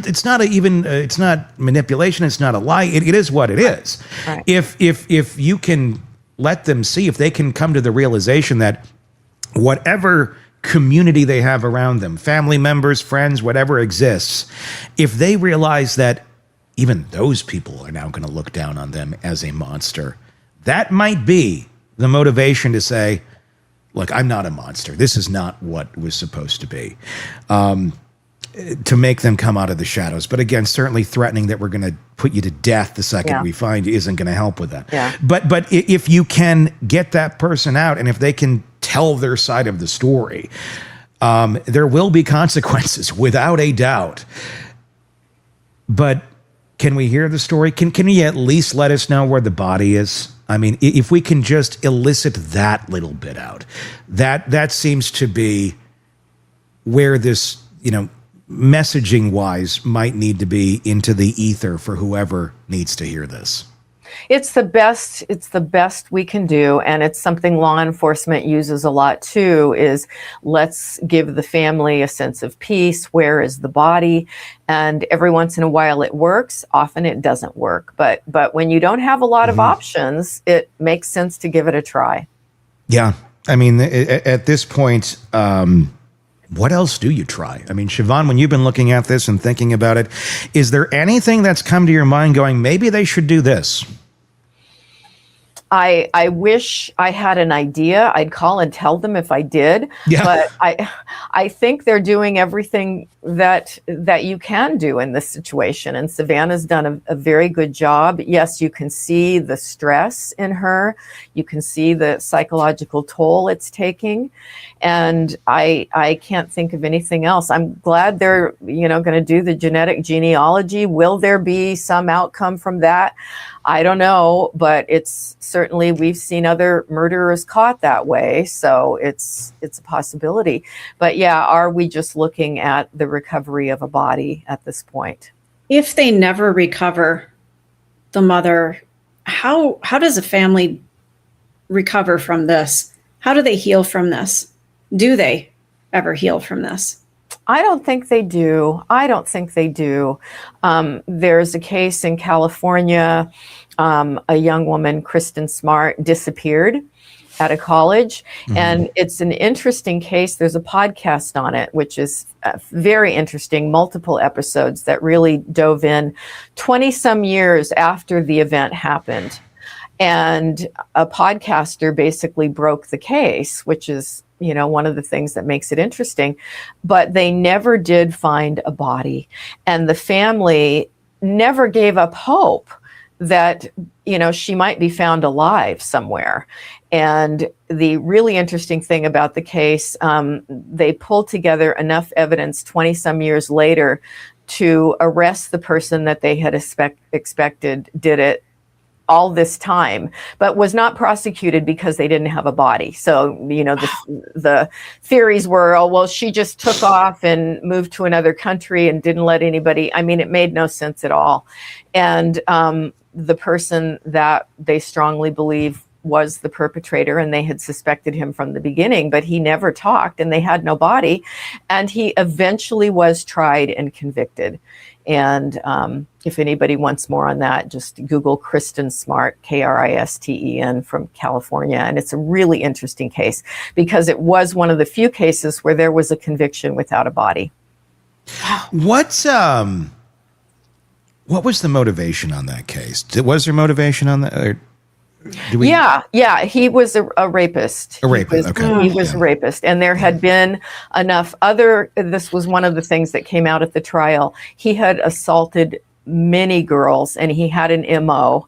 manipulation, it's not a lie. It is what it is. Right. If you can let them see, if they can come to the realization that whatever community they have around them, family members, friends, whatever exists, if they realize that even those people are now going to look down on them as a monster, that might be the motivation to say, look, I'm not a monster. This is not what was supposed to be. To make them come out of the shadows. But again, certainly threatening that we're going to put you to death the second we find you isn't going to help with that. Yeah. But if you can get that person out, and if they can tell their side of the story, there will be consequences without a doubt. But can we hear the story? Can you at least let us know where the body is? I mean, if we can just elicit that little bit out, that seems to be where this, you know, messaging wise might need to be into the ether for whoever needs to hear this. It's the best we can do, and it's something law enforcement uses a lot too, is let's give the family a sense of peace. Where is the body? And every once in a while it works, often it doesn't work. But when you don't have a lot of options, it makes sense to give it a try. Yeah. I mean, at this point, what else do you try? I mean, Shavaun, when you've been looking at this and thinking about it, is there anything that's come to your mind going, maybe they should do this? I wish I had an idea. I'd call and tell them if I did. Yeah. But I think they're doing everything that you can do in this situation. And Savannah's done a very good job. Yes, you can see the stress in her. You can see the psychological toll it's taking. And I can't think of anything else. I'm glad they're, going to do the genetic genealogy. Will there be some outcome from that? I don't know, but it's certainly, we've seen other murderers caught that way. So it's a possibility. But yeah, are we just looking at the recovery of a body at this point? If they never recover the mother, how does a family recover from this? How do they heal from this? Do they ever heal from this? I don't think they do. There's a case in California. A young woman, Kristen Smart, disappeared at a college. Mm-hmm. And it's an interesting case. There's a podcast on it, which is very interesting, multiple episodes that really dove in 20 some years after the event happened. And a podcaster basically broke the case, which is, one of the things that makes it interesting. But they never did find a body. And the family never gave up hope that, she might be found alive somewhere. And the really interesting thing about the case, they pulled together enough evidence 20 some years later to arrest the person that they had expected did it all this time, but was not prosecuted because they didn't have a body. So, the theories were, oh, well, she just took off and moved to another country and didn't let anybody. I mean, it made no sense at all. And the person that they strongly believe was the perpetrator, and they had suspected him from the beginning, but he never talked and they had no body. And he eventually was tried and convicted. And if anybody wants more on that, just Google Kristen Smart, Kristen, from California. And it's a really interesting case because it was one of the few cases where there was a conviction without a body. What was the motivation on that case? Was there motivation on that? Or Yeah. He was a rapist. A rapist. He was a rapist. And there had been enough this was one of the things that came out at the trial. He had assaulted many girls and he had an MO.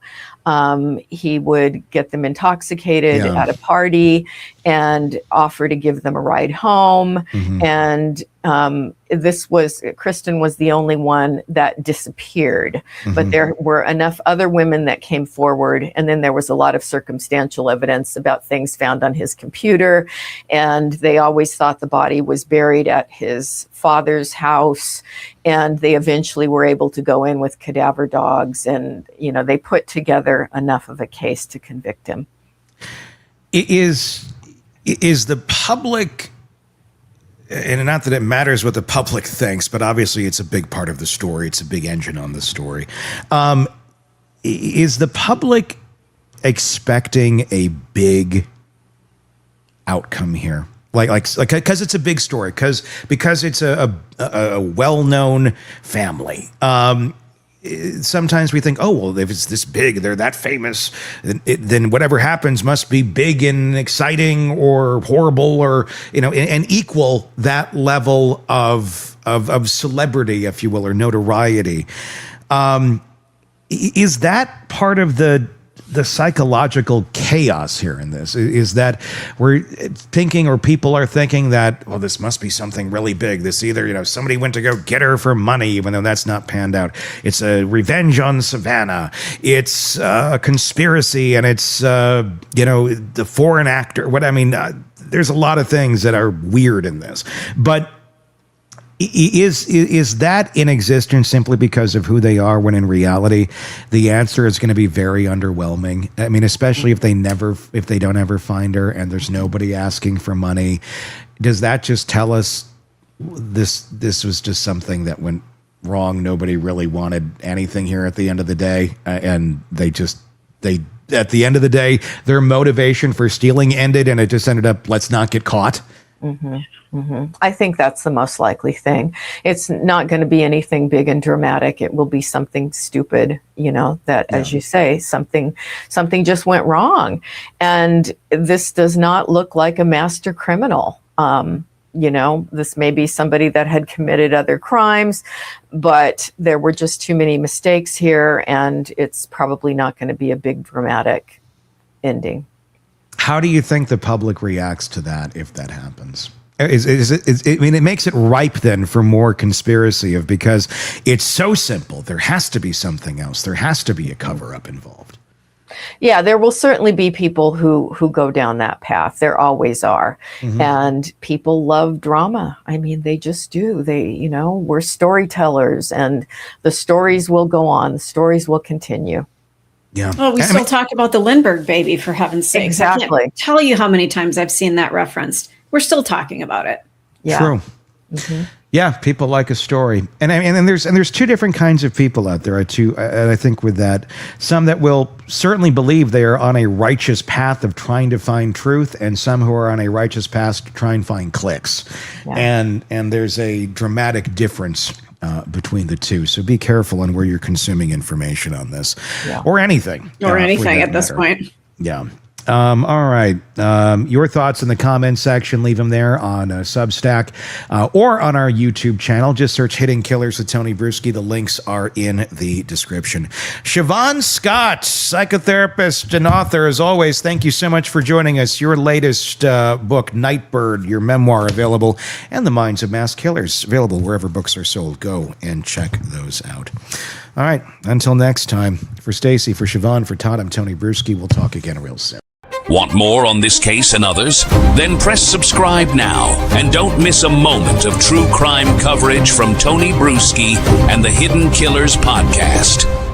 He would get them intoxicated at a party and offer to give them a ride home. And Kristen was the only one that disappeared, but there were enough other women that came forward. And then there was a lot of circumstantial evidence about things found on his computer. And they always thought the body was buried at his father's house. And they eventually were able to go in with cadaver dogs. And, they put together enough of a case to convict him. Is the public, and not that it matters what the public thinks, but obviously it's a big part of the story. It's a big engine on the story. Is the public expecting a big outcome here? Like, because it's a big story, because it's a well-known family. Sometimes we think, oh, well, if it's this big, they're that famous, then whatever happens must be big and exciting or horrible, or, and equal that level of celebrity, if you will, or notoriety. Is that part of the psychological chaos here in this? Is that we're thinking, or people are thinking that, well, this must be something really big. This either, somebody went to go get her for money, even though that's not panned out. It's a revenge on Savannah. It's a conspiracy, and it's, the foreign actor. There's a lot of things that are weird in this. But is that in existence simply because of who they are, when in reality the answer is going to be very underwhelming? Especially if they don't ever find her and there's nobody asking for money. Does that just tell us this was just something that went wrong? Nobody really wanted anything here at the end of the day, and they at the end of the day, their motivation for stealing ended, and it just ended up, let's not get caught. I think that's the most likely thing. It's not going to be anything big and dramatic. It will be something stupid, as you say, something just went wrong. And this does not look like a master criminal. This may be somebody that had committed other crimes, but there were just too many mistakes here, and it's probably not going to be a big dramatic ending. How do you think the public reacts to that if that happens? It makes it ripe then for more conspiracy because it's so simple. There has to be something else. There has to be a cover-up involved. Yeah, there will certainly be people who go down that path. There always are. And people love drama. They just do. We're storytellers, and the stories will go on. The stories will continue. Yeah. Well, we still talk about the Lindbergh baby, for heaven's sake. Exactly. I can't tell you how many times I've seen that referenced. We're still talking about it. Yeah. True. Yeah, people like a story, and there's two different kinds of people out there. I think with that, some that will certainly believe they are on a righteous path of trying to find truth, and some who are on a righteous path to try and find clicks, and there's a dramatic difference between the two. So be careful on where you're consuming information on this, or anything, at this point. Yeah. All right. Your thoughts in the comments section, leave them there on Substack or on our YouTube channel. Just search Hidden Killers with Tony Bruschi. The links are in the description. Shavaun Scott, psychotherapist and author, as always, thank you so much for joining us. Your latest book, Nightbird, your memoir, available, and The Minds of Mass Killers, available wherever books are sold. Go and check those out. All right. Until next time, for Stacy, for Shavaun, for Todd, I'm Tony Bruschi. We'll talk again real soon. Want more on this case and others? Then press subscribe now and don't miss a moment of true crime coverage from Tony Bruschi and the Hidden Killers podcast.